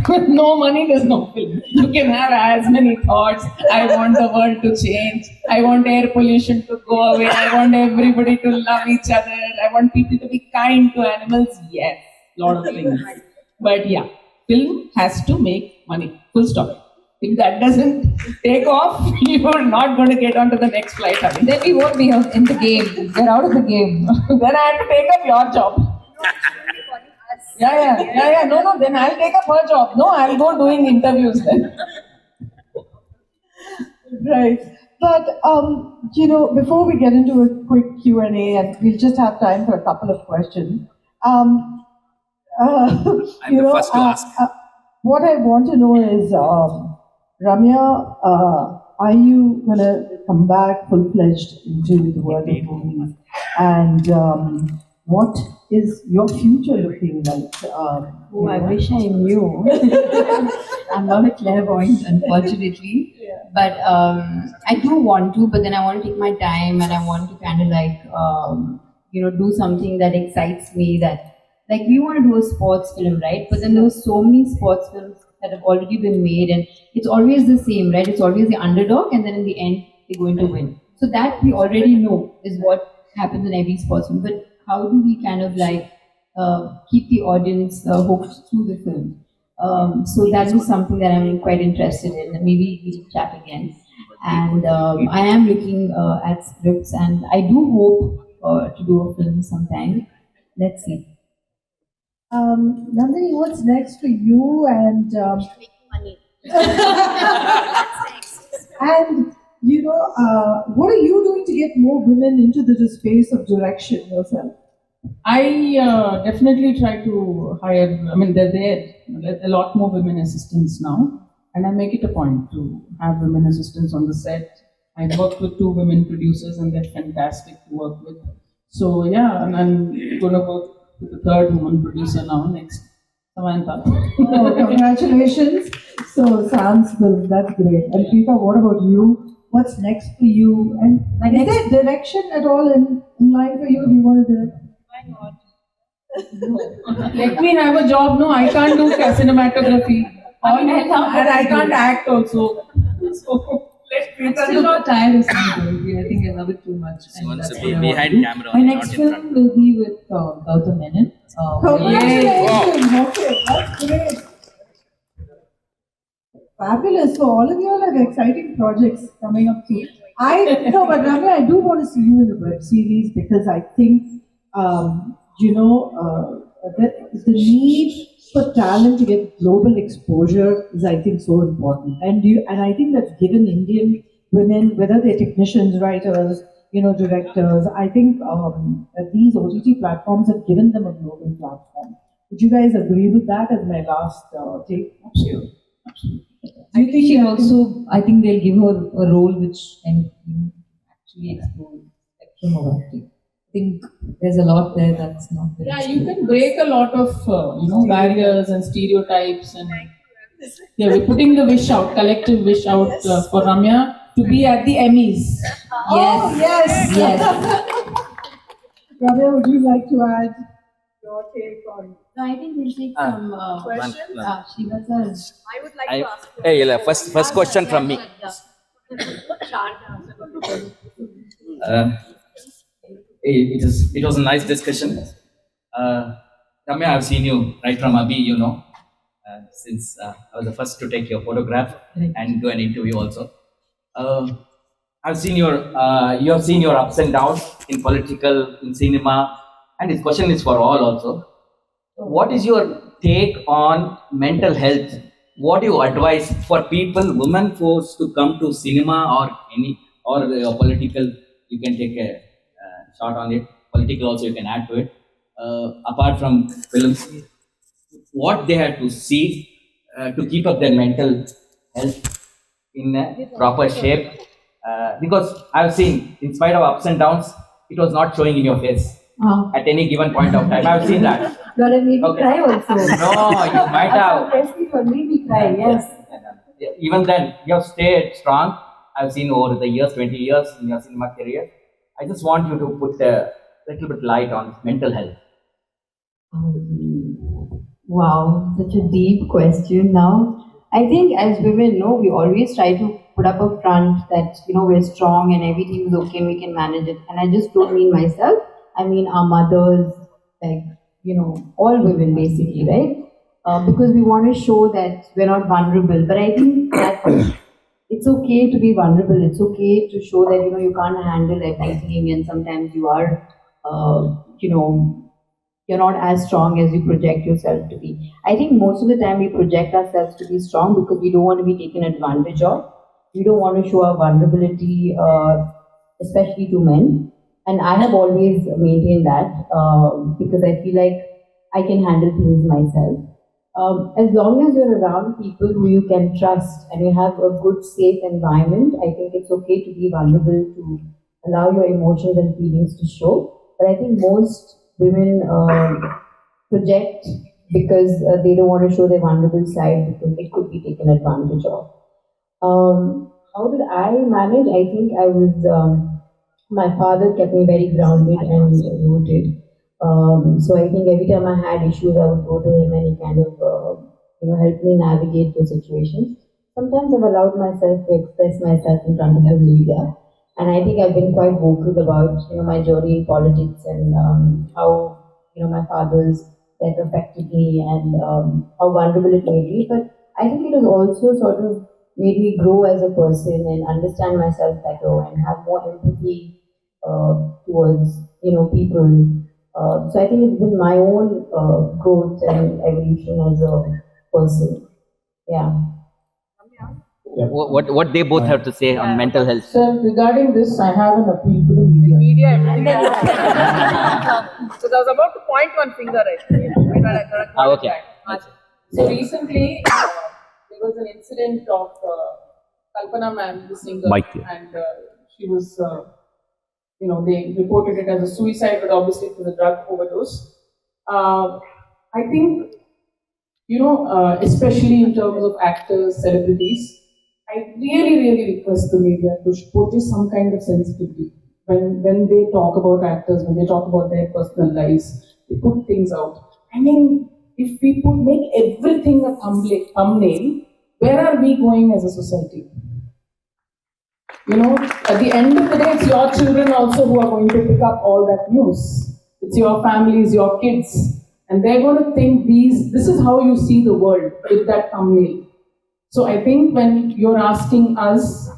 With no money, there's no film. You can have as many thoughts. I want the world to change. I want air pollution to go away. I want everybody to love each other. I want people to be kind to animals. Yes, lot of things. But yeah, film has to make money. Full stop. If that doesn't take off, you're not going to get onto the next flight. Honey. Then we won't be in the game. We're out of the game. Then I have to take up your job. Yeah. No. Then I'll take up her job. No, I'll go doing interviews then. Right. But, before we get into a quick Q&A, and we'll just have time for a couple of questions, I'm the first to ask. What I want to know is, Ramya, are you going to come back full-fledged into the world of movies? And what is your future looking like? Oh, I wish I knew. I'm not a clairvoyant, unfortunately. Yeah. But I do want to, but then I want to take my time and I want to kind of like, do something that excites me. That, like, we want to do a sports film, right? But then there were so many sports films that have already been made, and it's always the same, right? It's always the underdog, and then in the end, they're going to win. So that we already know is what happens in every sports film. But how do we kind of like keep the audience hooked through the film? So that is something that I'm quite interested in. Maybe we can chat again. And I am looking at scripts, and I do hope to do a film sometime. Let's see. Nandini, what's next for you? And and what are you doing to get more women into the space of direction yourself? I definitely try to hire, they're there. There's a lot more women assistants now. And I make it a point to have women assistants on the set. I work with 2 women producers and they're fantastic to work with. So yeah, and I'm going to work with the 3rd woman producer now next, Samantha. Oh, congratulations. So Sam's film, that's great. And Preeta, what about you? What's next for you? And is there direction at all in line for you? Do you want to direct? Let me have a job. No, I can't do cinematography. And I can't act also. So let Preeta Still not tired of cinematography. I think I love it too much. She And wants that's to what be I want behind to do. camera, My not next in front. film will be with Gautam Menon. Congratulations! Okay, that's great. Fabulous. So all of you all have exciting projects coming up too. But Ramya, I do want to see you in the web series because I think, the need for talent to get global exposure is, I think, so important. And I think that's given Indian women, whether they're technicians, writers, directors, I think that these OTT platforms have given them a global platform. Would you guys agree with that as my last take? Absolutely. I think I think they'll give her a role which can actually explore the spectrum of acting. I think there's a lot there that's not there. Yeah, you can break a lot of barriers and stereotypes, and we're putting the wish out, collective wish out for Ramya to be at the Emmys. Yes. Ramya, would you like to add your take on? No, I think we'll take some questions? Shiva's. I would like to ask you. Hey, Ella, first question from me. It was a nice discussion. Ramya, I've seen you right from Abhi, since I was the first to take your photograph and do an interview also. I've seen you have seen your ups and downs in political, in cinema, and this question is for all also. What is your take on mental health? What do you advise for people, women forced to come to cinema or political? You can take a shot on it. Political also you can add to it. Apart from films, what they have to see to keep up their mental health in a proper shape. Because I've seen, in spite of ups and downs, it was not showing in your face at any given point of time. I've seen that. That made me cry also. No, you might have. It made me cry, yes. Even then, you have stayed strong. I've seen over the years, 20 years in your cinema career. I just want you to put a little bit light on mental health. Wow, such a deep question now. I think as women, we always try to put up a front that, we're strong and everything is okay and we can manage it. And I just don't mean myself. I mean our mothers, all women basically, right? because we want to show that we're not vulnerable. But I think that it's okay to be vulnerable. It's okay to show that you can't handle everything, and sometimes you are, you're not as strong as you project yourself to be. I think most of the time we project ourselves to be strong because we don't want to be taken advantage of. We don't want to show our vulnerability, especially to men. And I have always maintained that because I feel like I can handle things myself. As long as you're around people who you can trust and you have a good, safe environment, I think it's okay to be vulnerable, to allow your emotions and feelings to show. But I think most women project because they don't want to show their vulnerable side because it could be taken advantage of. How did I manage? I think I was, my father kept me very grounded and rooted. So I think every time I had issues, I would go to him and he kind of, helped me navigate those situations. Sometimes I've allowed myself to express myself in front of the media. And I think I've been quite vocal about, my journey in politics and how, my father's death affected me and how vulnerable it made me. But I think it has also sort of made me grow as a person and understand myself better and have more empathy towards, people. So I think it's been my own growth and evolution as a person. Yeah. What they both have to say on mental health. So regarding this, I have an appeal to the media. Media, everything. So I was about to point one finger, actually. Okay. So recently, there was an incident of Kalpana ma'am, the singer, and she was, they reported it as a suicide, but obviously it was a drug overdose. I think, especially in terms of actors, celebrities, I really, really request the media to portray some kind of sensitivity. When they talk about actors, when they talk about their personal lives, they put things out. I mean, if we make everything a thumbnail, where are we going as a society? At the end of the day, it's your children also who are going to pick up all that news. It's your families, your kids. And they're going to think this is how you see the world with that thumbnail. So I think when you're asking us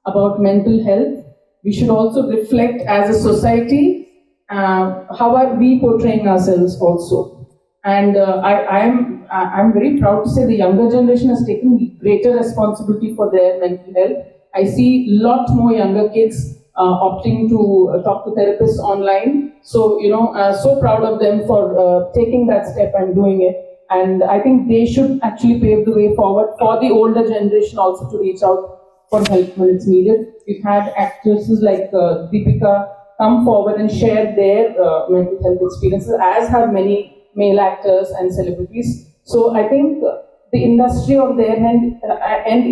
about mental health, we should also reflect as a society, how are we portraying ourselves also. And I'm very proud to say the younger generation has taken greater responsibility for their mental health. I see a lot more younger kids opting to talk to therapists online. So, so proud of them for taking that step and doing it. And I think they should actually pave the way forward for the older generation also to reach out for help when it's needed. We've had actresses like Deepika come forward and share their mental health experiences, as have many male actors and celebrities. So I think the industry on their end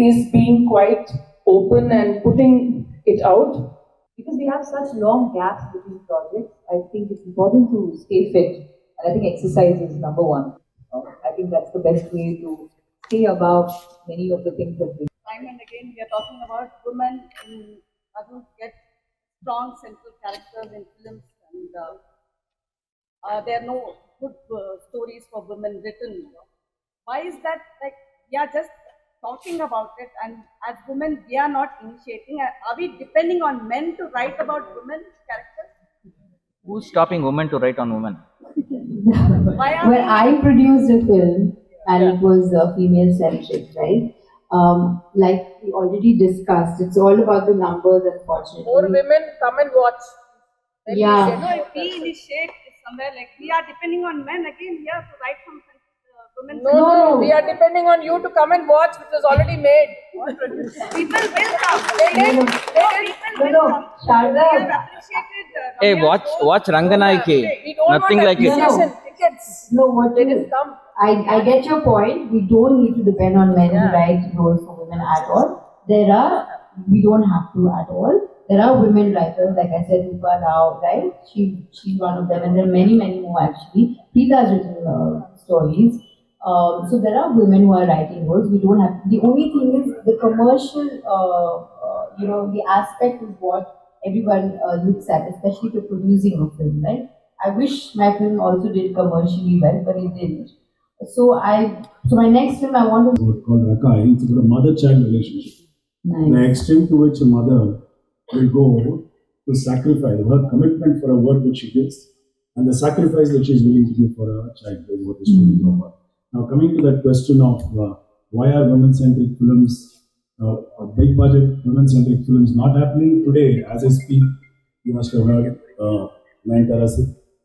is being quite open and putting it out. Because we have such long gaps between projects, I think it's important to stay fit. And I think exercise is number one. I think that's the best way to stay above many of the things that we. Time and again, we are talking about women who get strong central characters in films, and there are no good stories for women written. Why is that? Like, we are just talking about it, and as women, we are not initiating. Are we depending on men to write about women characters? Who's stopping women to write on women? Well, I produced a film and it was female centric, right? Like we already discussed, it's all about the numbers, unfortunately. More women come and watch. Then Yeah. if we initiate somewhere, like we are depending on men again here to write some women. No, we are depending on you to come and watch, which is already made. People will come. People will come. Sharda. We have appreciated. Hey, Ramya's watch Ranganaike. We don't Nothing want like it. appreciation. Tickets. No, what They is didn't come. I get your point. We don't need to depend on men to write roles for women at all. We don't have to at all. There are women writers, like I said, Rupa Rao, right? She's one of them, and there are many, many more actually. Preeta has written stories. So there are women who are writing roles. We don't have. The only thing is the commercial, the aspect is what everyone looks at, especially for producing a film, right? I wish my film also did commercially well, but it didn't. So my next film I want to. Called Rakai. It's about a mother-child relationship. Nice. The extent to which a mother will go to sacrifice her commitment for a word that she gives and the sacrifice that she is willing to give for her child is what the story is about. Now, coming to that question of why are women-centric films, big budget women-centric films not happening today, as I speak, you must have heard Nayanthara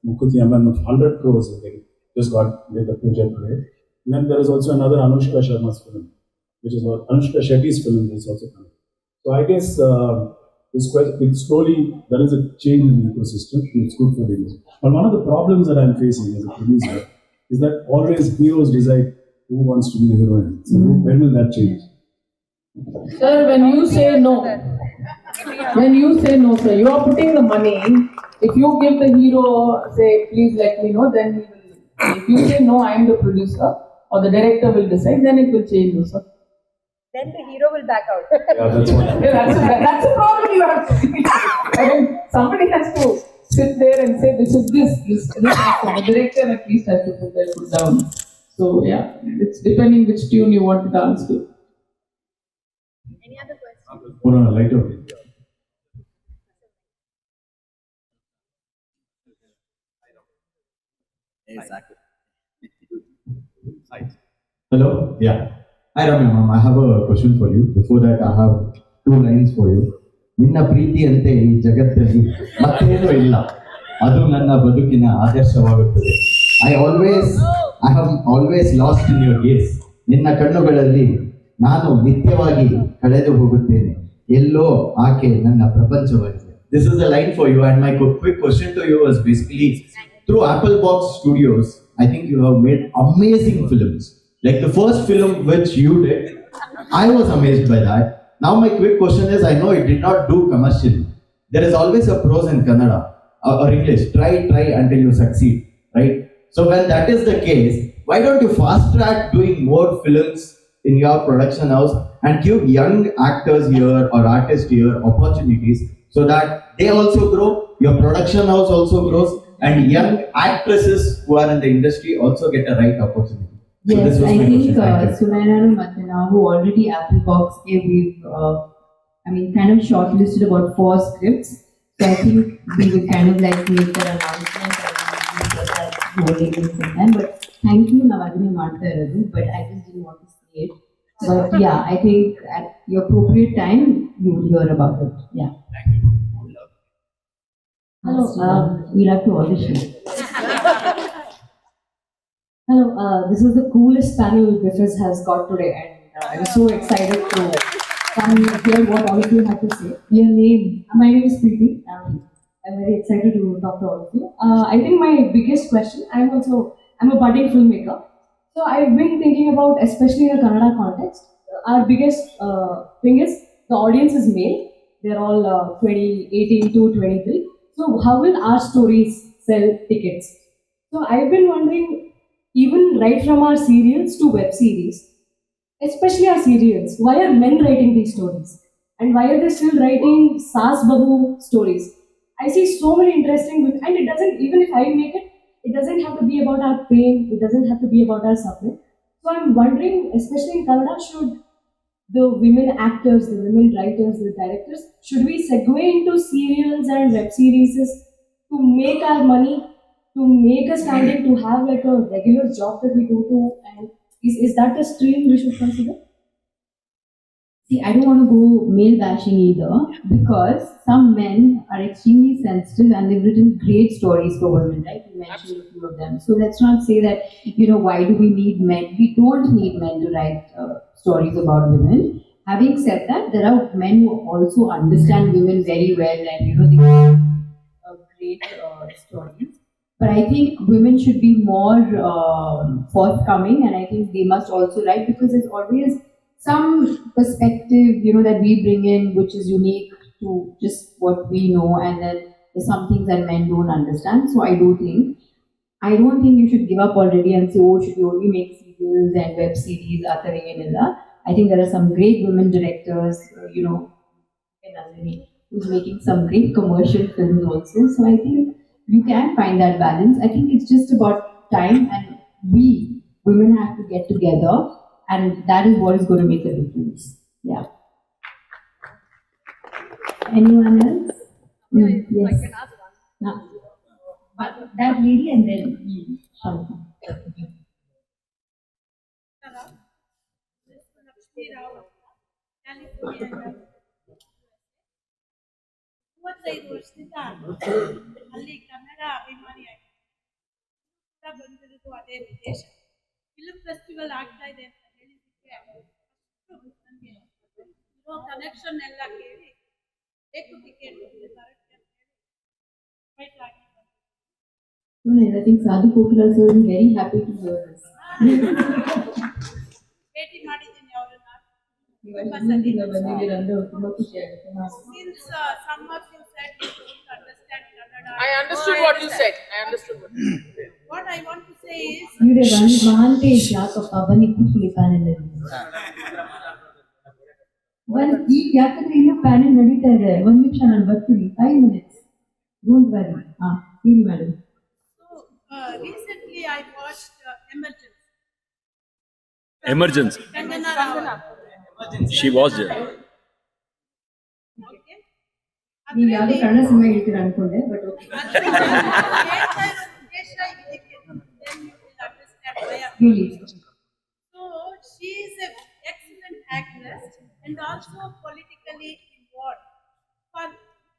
Mukherjee Amman of 100 crores, I think, just got with the project today. And then there is also another Anushka Sharma's film, which is what Anushka Shetty's film is also coming. So I guess slowly there is a change in the ecosystem. It's good for the industry. But one of the problems that I'm facing as a producer is that always heroes decide who wants to be the heroine. So when will that change? Sir, when you say no, sir, you are putting the money. If you give the hero, say, please let me know, then he will. If you say no, I am the producer, or the director will decide, then it will change, sir. Then the hero will back out. Yeah, that's what. That's a problem you have to see. I mean, somebody has to sit there and say, this is this. The director at least has to put their foot down. So, yeah, it's depending which tune you want to dance to. Any other questions? Put on a lighter. Exactly. Hello? Yeah. Hi Ramya ma'am, I have a question for you. Before that, I have 2 lines for you. ನಿನ್ನ ಪ್ರೀತಿಯಂತೆ ಈ ಜಗತ್ತಲ್ಲಿ ಮತ್ತೇನೂ ಇಲ್ಲ. ಅದು ನನ್ನ ಬದುಕಿನ ಆದರ್ಶವಾಗುತ್ತದೆ. I have always lost in your gaze. ನಿನ್ನ ಕಣ್ಣುಗಳಲ್ಲಿ ನಾನು ನಿತ್ಯವಾಗಿ ಕಳೆದು ಹೋಗುತ್ತೇನೆ. ಎಲ್ಲೋ ಆಕೆ ನನ್ನ ಪ್ರಪಂಚವಾಗಿದೆ. This is a line for you, and my quick question to you is basically through Apple Box Studios, I think you have made amazing films. Like the first film which you did, I was amazed by that. Now my quick question is, I know it did not do commercially. There is always a pros in Kannada or English. Try until you succeed, right? So when that is the case, why don't you fast track doing more films in your production house and give young actors here or artists here opportunities so that they also grow, your production house also grows, and young actresses who are in the industry also get a right opportunity. So Yes, this was I my think question. Sunaina and Mathana, who already Apple Box gave, we've, kind of shortlisted about 4 scripts. So I think we will kind of like make that announcement and we'll get that rolling in sometime. But thank you, Navadini Martha Radu, but I just didn't want to say it. But yeah, I think at the appropriate time, you will hear about it. Yeah. Thank you. Hello, we'll have to audition. Hello, this is the coolest panel Griffiths has got today, and I was so excited to come hear what all of you had to say. Your name? My name is Preeti. I'm very excited to talk to all of you. I think my biggest question, I'm a budding filmmaker, so I've been thinking about, especially in a Kannada context, our biggest thing is the audience is male. They're all 18 to 23. So how will our stories sell tickets? So I've been wondering, even right from our serials to web series, especially our serials, why are men writing these stories? And why are they still writing Saas Bahu stories? I see so many interesting, and it doesn't, even if I make it, it doesn't have to be about our pain, it doesn't have to be about our suffering. So I'm wondering, especially in Kannada, should the women actors, the women writers, the directors, should we segue into serials and web series to make our money, to make a standing, to have like a regular job that we go to, and is that the stream we should consider? See, I don't want to go male bashing either, because some men are extremely sensitive and they've written great stories for women, right? You mentioned a few of them. So let's not say that, why do we need men? We don't need men to write stories about women. Having said that, there are men who also understand women very well and, they write great stories. But I think women should be more forthcoming, and I think they must also write, because there's always some perspective, that we bring in, which is unique to just what we know, and then there's some things that men don't understand. So I don't think you should give up already and say, oh, should you only make serials and web series, I think there are some great women directors, who's making some great commercial films also. So I think you can find that balance. I think it's just about time, and we women have to get together, and that is what is going to make a difference. Yeah. Anyone else? Yes. No. But that lady and then ಮೂವತ್ತೈದು ವರ್ಷದಿಂದ ಅಲ್ಲಿ ಕನ್ನಡ ಅಭಿಮಾನಿ ಬಂದಿರೋದು ಅದೇ ಉದ್ದೇಶ. Film festival ಆಗ್ತಾ ಇದೆ ಅಂತ ಹೇಳಿದ್ದಕ್ಕೆ ನನಗೆ ಇರೋ ಕನೆಕ್ಷನ್ ಎಲ್ಲ ಕೇಳಿ ಬೇಕು ಟಿಕೆಟ್ ಬರುತ್ತೆ ಅಂತ ಹೇಳಿ ಫೈಟ್ ಆಗಿ I think Sadhu Kokila sir is very happy to hear this. ಭೇಟಿ ಮಾಡಿದ್ದೀನಿ ಅವರನ್ನ. Since some of you said you don't understand Kannada. I understood what you said. What I want to say is ಇವರೇ ಮಹಾಂತೆ ಯಾಕಪ್ಪ ಬನ್ನಿ ಕೂತ್ಕೊಳ್ಳಿ panel ಅಲ್ಲಿ. ಈಗ ಯಾಕಂದ್ರೆ ಇನ್ನೂ ಪ್ಯಾನೆಲ್ ನಡೀತಾ ಇದೆ. 1 ನಿಮಿಷ ನಾನು ಬರ್ತೀನಿ. 5 minutes. Don't worry. ಹೇಳಿ madam. Recently I watched Emergency. She was there. Okay. ನೀವು ಯಾವುದೋ ಕನ್ನಡ ಸಿನಿಮಾ ಹೇಳ್ತೀರಾ ಅನ್ಕೊಂಡೆ, ಬಟ್ ಓಕೆ. ಹೇಳಿ. So she is an excellent actress and also politically involved. For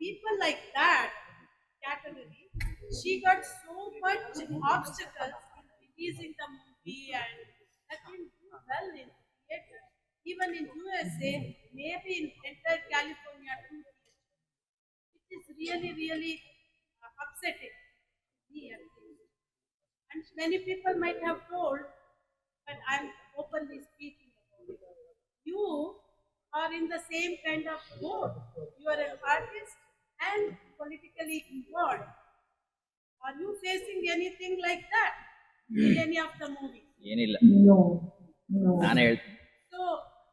people like that category, she got so much obstacles in releasing the movie and that didn't do well in theater. Even in USA, maybe in entire California too. It is really upsetting. And many people might have told, but I'm openly speaking about it. You are in the same kind of boat. You are an artist and politically involved. Are you facing anything like that in any of the movies? No. So,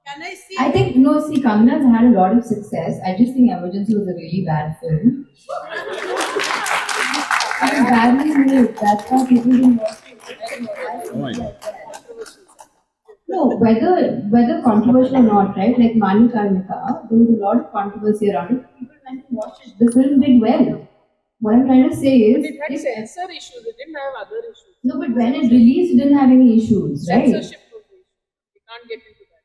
can I see? I think, Kangana's had a lot of success. I just think Emergency was a really bad film. It's badly made. That's why people didn't watch it. No, whether controversial or not, right? Like Mani Karnika, there was a lot of controversy around it. People went to watch it. The film did well. What I'm trying to say is, But it had censor issues. It didn't have other issues. no, but when it released, it didn't have any issues, right? Censorship was the issue. We can't get into that.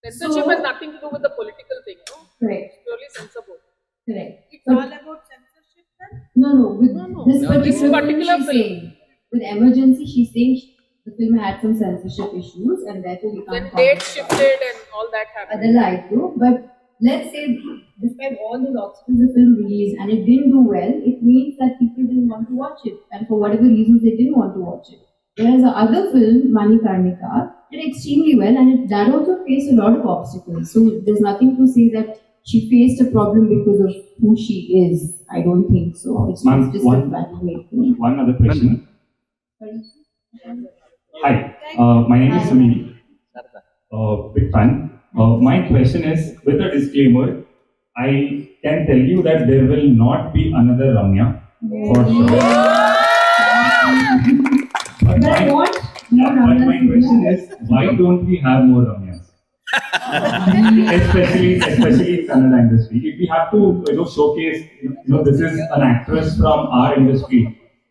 Censorship has nothing to do with the political thing, no? Correct. It's purely censor board. Correct. It's all about censorship then? No. With this particular particular film, she's film. saying, with Emergency, she's saying the film had some censorship issues and therefore we Then can't. dates shifted and all that happened. Other like too, but let's say despite all those obstacles, the film released and it didn't do well. It means that people didn't want to watch it, and for whatever reasons they didn't want to watch it. Whereas the other film, Mani Karnika, did extremely well, and that also faced a lot of obstacles. So there's nothing to say that she faced a problem because of who she is. I don't think so. It's just a badly made film. One other question. Hi, my name is Sunil. Big fan. My question is, with a disclaimer, I can tell you that there will not be another Ramya for sure. But my question is, why don't we have more Ramyas? especially in Kannada industry. If we have to, showcase, this is an actress from our industry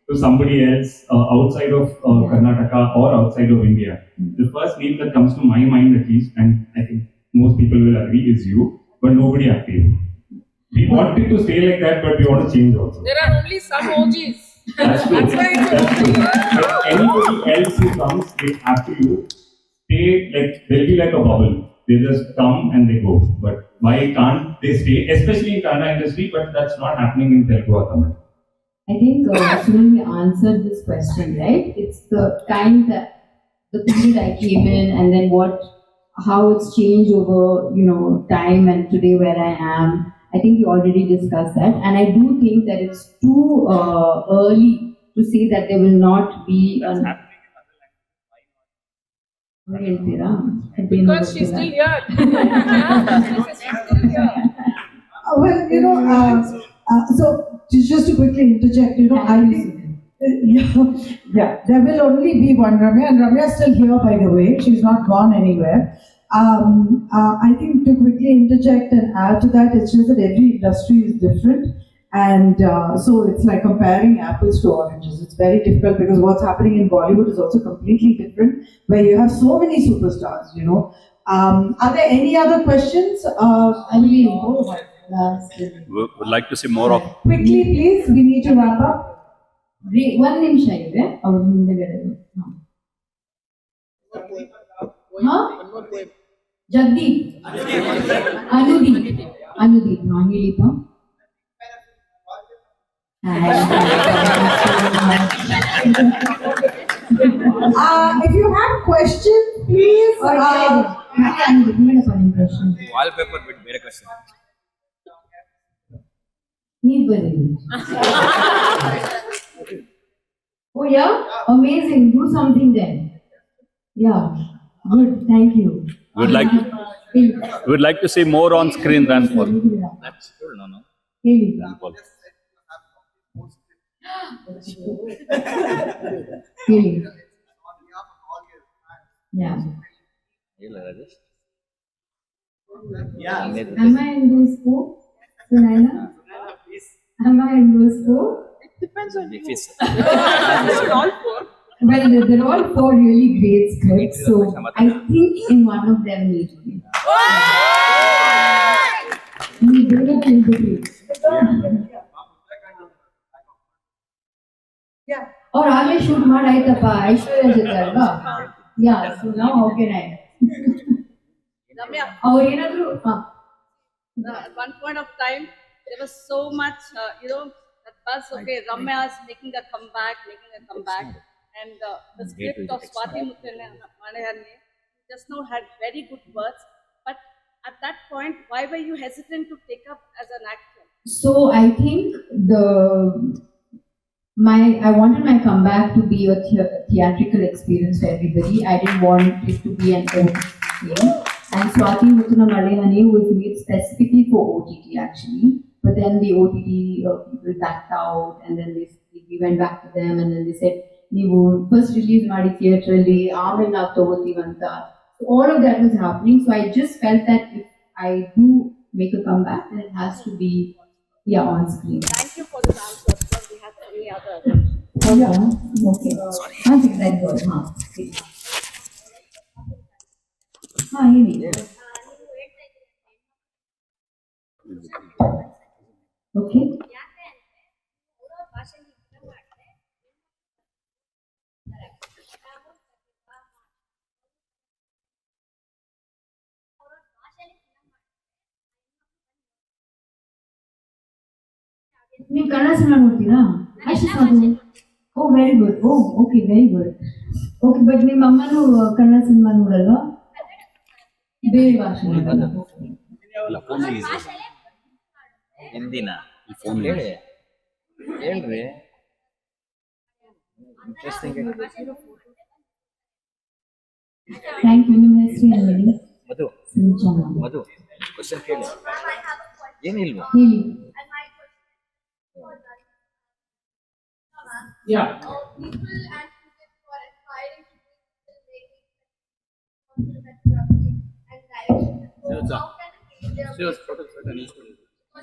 to somebody else outside of Karnataka or outside of India. The first name that comes to my mind, at least, and I think most people will agree, is you, but nobody active. We wanted to stay like that, but we want to change also. There are only some OGs. That's true. That's true. But anybody else who comes, they have to stay like, they'll be like a bubble. They just come and they go. But why can't they stay, especially in Kannada industry, but that's not happening in Telugu or Tamil. I think Sunil answered this question, right? It's the time that the period I came in, and then how it's changed over, time, and today where I am. I think we already discussed that, and I do think that it's too early to say that there will not be an. Because she's still here. Well, so just to quickly interject, I think Yeah, there will only be one Ramya, and Ramya is still here, by the way. She's not gone anywhere. I think to quickly interject and add to that, it's just that every industry is different, and so it's like comparing apples to oranges. It's very difficult because what's happening in Bollywood is also completely different, where you have so many superstars. Are there any other questions? I mean, last. Would like to see more of. Quickly, please. We need to wrap up. One ನಿಮಿಷ ಇದೆ ಅವ್ರ ಮುಂದೆಗಡೆ ಜಗದೀಪ್ ಅನುದೀಪ್ ನಾನು ಹೇಳಿಪ್ಪ If you have questions, please. Wallpaper with ಬೇರೆ question. ನೀವು ಬನ್ನಿ Oh yeah? Amazing. Do something then. Yeah. Good. Thank you. Would like to see more on screen than Paul. That's cool, no. Really? Paul. Really? Yeah. Yeah. Am I in those four? Sunaina? Am I in those four? Depends on if it's Well, they're all four really great scripts, so I think in one of them need to be. We do it in between. Yeah. Or I shoot Madaitapa, Aishwarya jite alva. Yeah, so now how can I? Ramya, Or ಏನಾದ್ರು at one point of time, there was so much, that buzz, okay, Ramya is making a comeback, and the script of Swati Muthiahane just now had very good words, but at that point, why were you hesitant to take up as an actor? So I think I wanted my comeback to be a theatrical experience for everybody. I didn't want it to be an OTT film. And Swati Muthiahane was made specifically for OTT actually. But then the OTT people backed out, and then we went back to them, and then they said, "Neevu first release maadi theatrally, aamele naavu togotivanta." So all of that was happening. So I just felt that if I do make a comeback, then it has to be on screen. Thank you for this answer, because we have any other. Okay. Okay, very good. Okay. ನೀವು Kannada cinema ನೋಡ್ತೀರಾ ಅಷ್ಟು ಸಾಕು oh very good oh okay very good okay but ನಿಮ್ಮ ಅಮ್ಮನೂ Kannada cinema ನೋಡಲ್ವಾ ಬೇರೆ ಭಾಷೆ ಹಿಂದಿನ ಹೇಳ್ರಿ ಇಂಟ್ರೆಸ್ಟಿಂಗ್ ಥ್ಯಾಂಕ್ ಯು ನಿಮ್ಮ ಹೆಸರು ಏನು ಹೇಳಿ ಮಧು ಕ್ವಶನ್ ಕೇಳಿ ಏನಿಲ್ವಾ ಹೇಳಿ Yeah.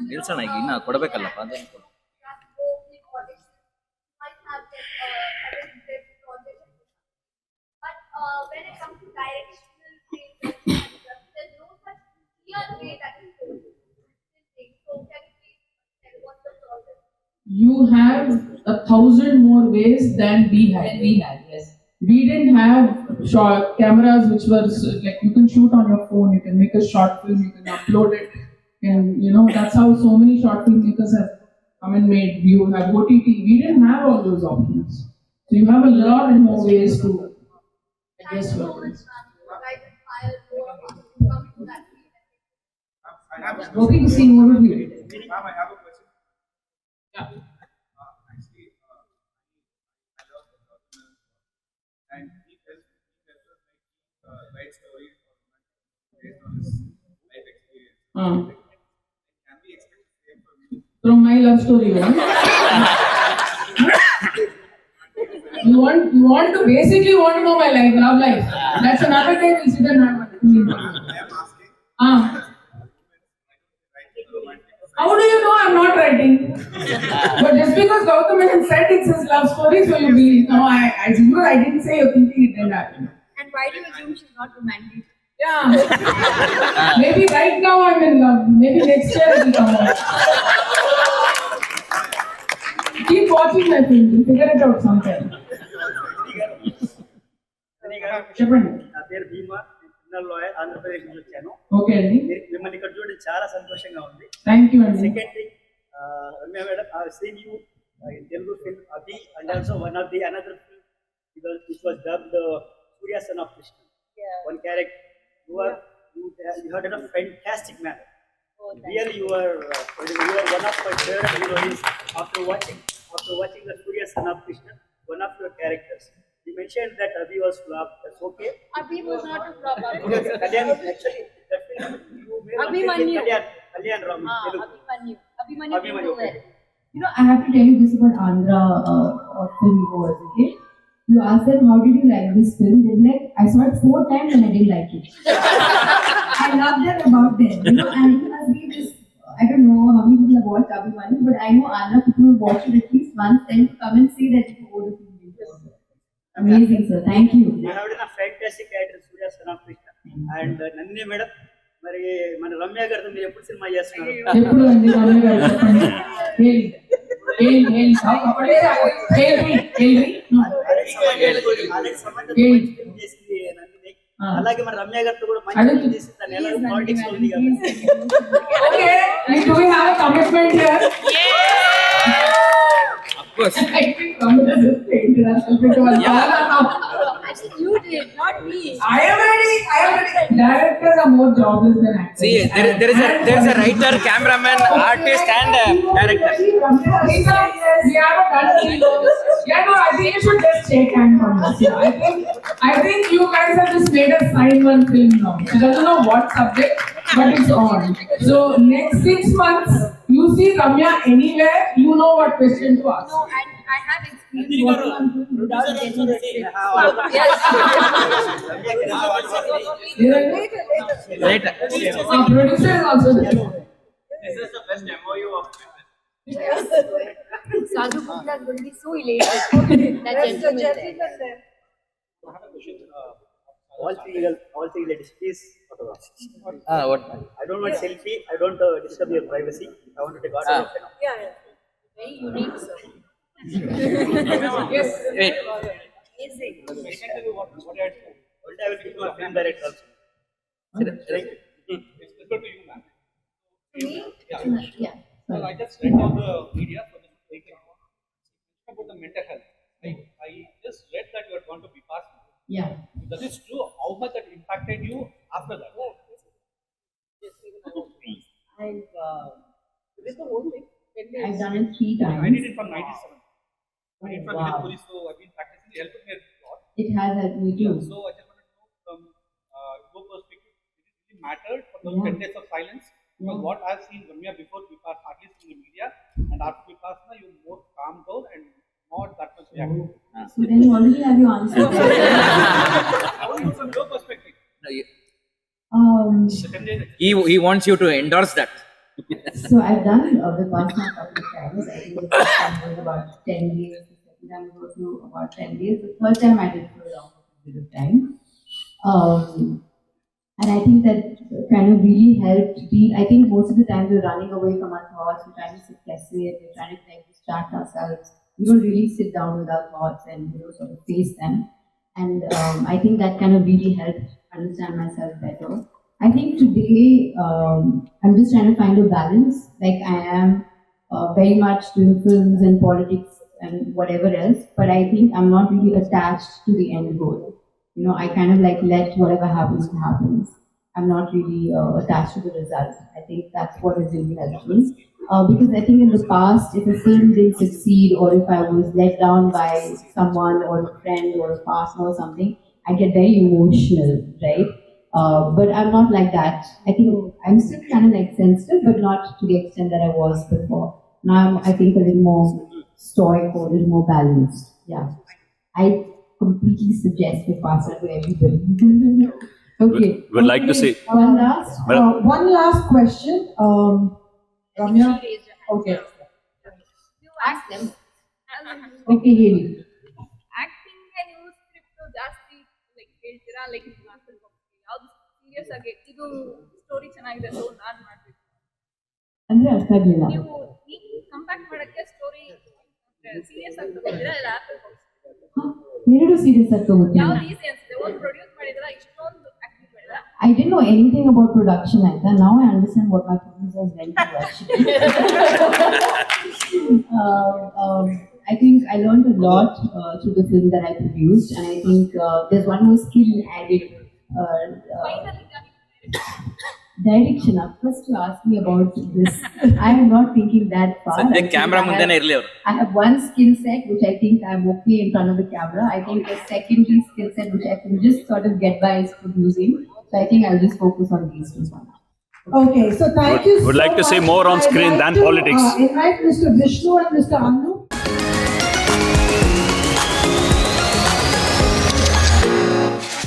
ನಿಲ್ಸೋಣ ಈಗ ಇನ್ನ ಕೊಡಬೇಕಲ್ಲಪ್ಪ ಅದೇನು when it comes to directional things, there's no such clear way that is told. So can you please tell what the process? You have 1,000 more ways than we had. Yes. We didn't have short cameras which were like you can shoot on your phone, you can make a short film, you can upload it, and that's how so many short filmmakers have come and made. You have OTT. We didn't have all those options, so you have a lot more ways to address your things. Hoping to see more of you. Ma'am, I have a question. Yeah. Actually, I love the document, and he tells us write stories based on his life experience. Can we expect the same from you? From my love story, one. You want to basically want to know my life, love life. That's another day we'll sit and have a How do you know I'm not writing? But just because Gautam has said it's his love story, so you believe. No, I didn't say you're thinking it didn't happen. And why do you assume she's not romantic? Yeah. Maybe right now I'm in love. Maybe next year it will come out. Keep watching my film. You'll figure it out sometime. చెప్పండి. నా పేరు భీమా, criminal lawyer, Andhra Pradesh నుంచి వచ్చాను. Okay అండి. మిమ్మల్ని ఇక్కడ చూడడం చాలా సంతోషంగా ఉంది. థ్యాంక్ యూ అండి. Second thing, Ramya madam, I have seen you in Telugu film Abhi, and also one of the another film which was dubbed Surya Son of Krishna. One character. You had done a fantastic manner. Really, you are one of my favorite heroines. After watching the Surya Son of Krishna, one of your characters. You mentioned that Abhi was flop. That's okay. Abhi was not a flop. Kalyan, actually, that film you made. Abhimanyu. Kalyan Ram. Abhimanyu. Okay. You know, I have to tell you this about Andhra film goers, okay? You ask them, how did you like this film? They're like, I saw it 4 times and I didn't like it. I love that about them. You know, and it must be this, I don't know how many people have watched Abhimanyu, but I know Andhra people will watch it at least once, then to come and say that you go to film. Amazing, sir. Thank you. You have done a fantastic character, Surya Son of Krishna. And Nandini madam, మరి మన రమ్య గారితో మీరు ఎప్పుడు cinema చేస్తున్నారు? ఎప్పుడు అండి రమ్య గారు చెప్పండి. అలాగే మన రమ్య గారితో కూడా మంచి చేసి తన ఎలా పాలిటిక్స్ ఉంది కాబట్టి. Okay, do we have a commitment here? Of course. I think commitment Actually, you did, not me. I am ready. Directors are more jobless than actors. See, there is a writer, cameraman, artist, and director. We have a country. Yeah, no, I think you should just shake hands on this. I think you guys have just made us sign one film now. She doesn't know what subject, but it's on. So next 6 months, you see Ramya anywhere, you know what question to ask. No, and I have experience working on film without getting the script. Yes. Later. Our producer is also there. This is the best MOU of Yes. Sadhu Gupta is going to be so elated. That gentleman there. I have a question. All three ladies, please photograph. What? I don't want selfie. I don't disturb your privacy. I want to take autograph now. Yeah. Very unique, sir. Yes. Wait. Amazing. What I will give to a film director also. It's good to you, ma'am. Me? Yeah. Well, I just read all the media for this weekend about the mental health. I just read that you are going to be passed. Yeah. That is true. How much that impacted you after that? I've done it 3 times. I did it from 97. I did it from Vinipuri, so I've been practicing. It helped me a lot. It has helped me too. So I just wanted to know from your perspective, did it really mattered for those 10 days of silence? Because what I've seen Ramya before Vipassana, at least in the media, and after Vipassana, you're more calm down and not that much reactive. So then you already have your answer. How is it from your perspective? He wants you to endorse that. So I've done Vipassana a couple of times. I think the first time was about 10 days. The second time was about 10 days. The third time I did for a long period of time. And I think that kind of really helped deal. I think most of the time we're running away from our thoughts, we're trying to suppress it, we're trying to like distract ourselves. We don't really sit down with our thoughts and sort of face them. And I think that kind of really helped understand myself better. I think today I'm just trying to find a balance. Like I am very much doing films and politics and whatever else, but I think I'm not really attached to the end goal. You know, I kind of like let whatever happens happens. I'm not really attached to the result. I think that's what has really helped me. Because I think in the past, if a film didn't succeed or if I was let down by someone or a friend or a partner or something, I get very emotional, right? But I'm not like that. I think I'm still kind of like sensitive, but not to the extent that I was before. Now I'm, I think, a little more stoic or a little more balanced. Yeah. I completely suggest we pass it to everybody. Okay. Would like to see. One last. One last question. Ramya? Okay. You ask them. Okay, Haley. Acting and you script ಜಾಸ್ತಿ like ಹೇಳ್ತೀರಾ like ಇದು ಮಾಡ್ಬೇಕು ಯಾವ್ದು serious ಆಗಿ ಇದು story ಚೆನ್ನಾಗಿದೆ so ನಾನು ಮಾಡ್ಬೇಕು ಅಂದ್ರೆ ಅರ್ಥ ಆಗಲಿಲ್ಲ. ನೀವು ಕಂಪ್ಯಾಕ್ಟ್ ಮಾಡಕ್ಕೆ ಸ್ಟೋರಿ ಸೀರಿಯಸ್ ಆಗಿ ತಗೋತೀರಾ ಇಲ್ಲ ಎರಡು ಸೀರಿಯಸ್ ಆಗಿ ತಗೋತೀನಿ. ಯಾವ್ದು ಈಸಿ ಅನ್ಸುತ್ತೆ ಒಂದು ಪ್ರೊಡ್ಯೂಸ್ ಮಾಡಿದ್ರ ಇಷ್ಟೊಂದು ಆಕ್ಟಿಂಗ್ ಮಾಡಿದ್ರ I didn't know anything about production either. Now I understand what my producers went through actually. I think I learned a lot through the film that I produced, and I think there's one more skill added. Direction. First, you asked me about this. I am not thinking that far. The camera mundane irli avaru. I have one skill set which I think I'm okay in front of the camera. I think the secondary skill set which I can just sort of get by is producing. So I think I'll just focus on these two for now. Okay, so thank you. Would like to see more on screen than politics. Invite Mr. Vishnu and Mr. Anu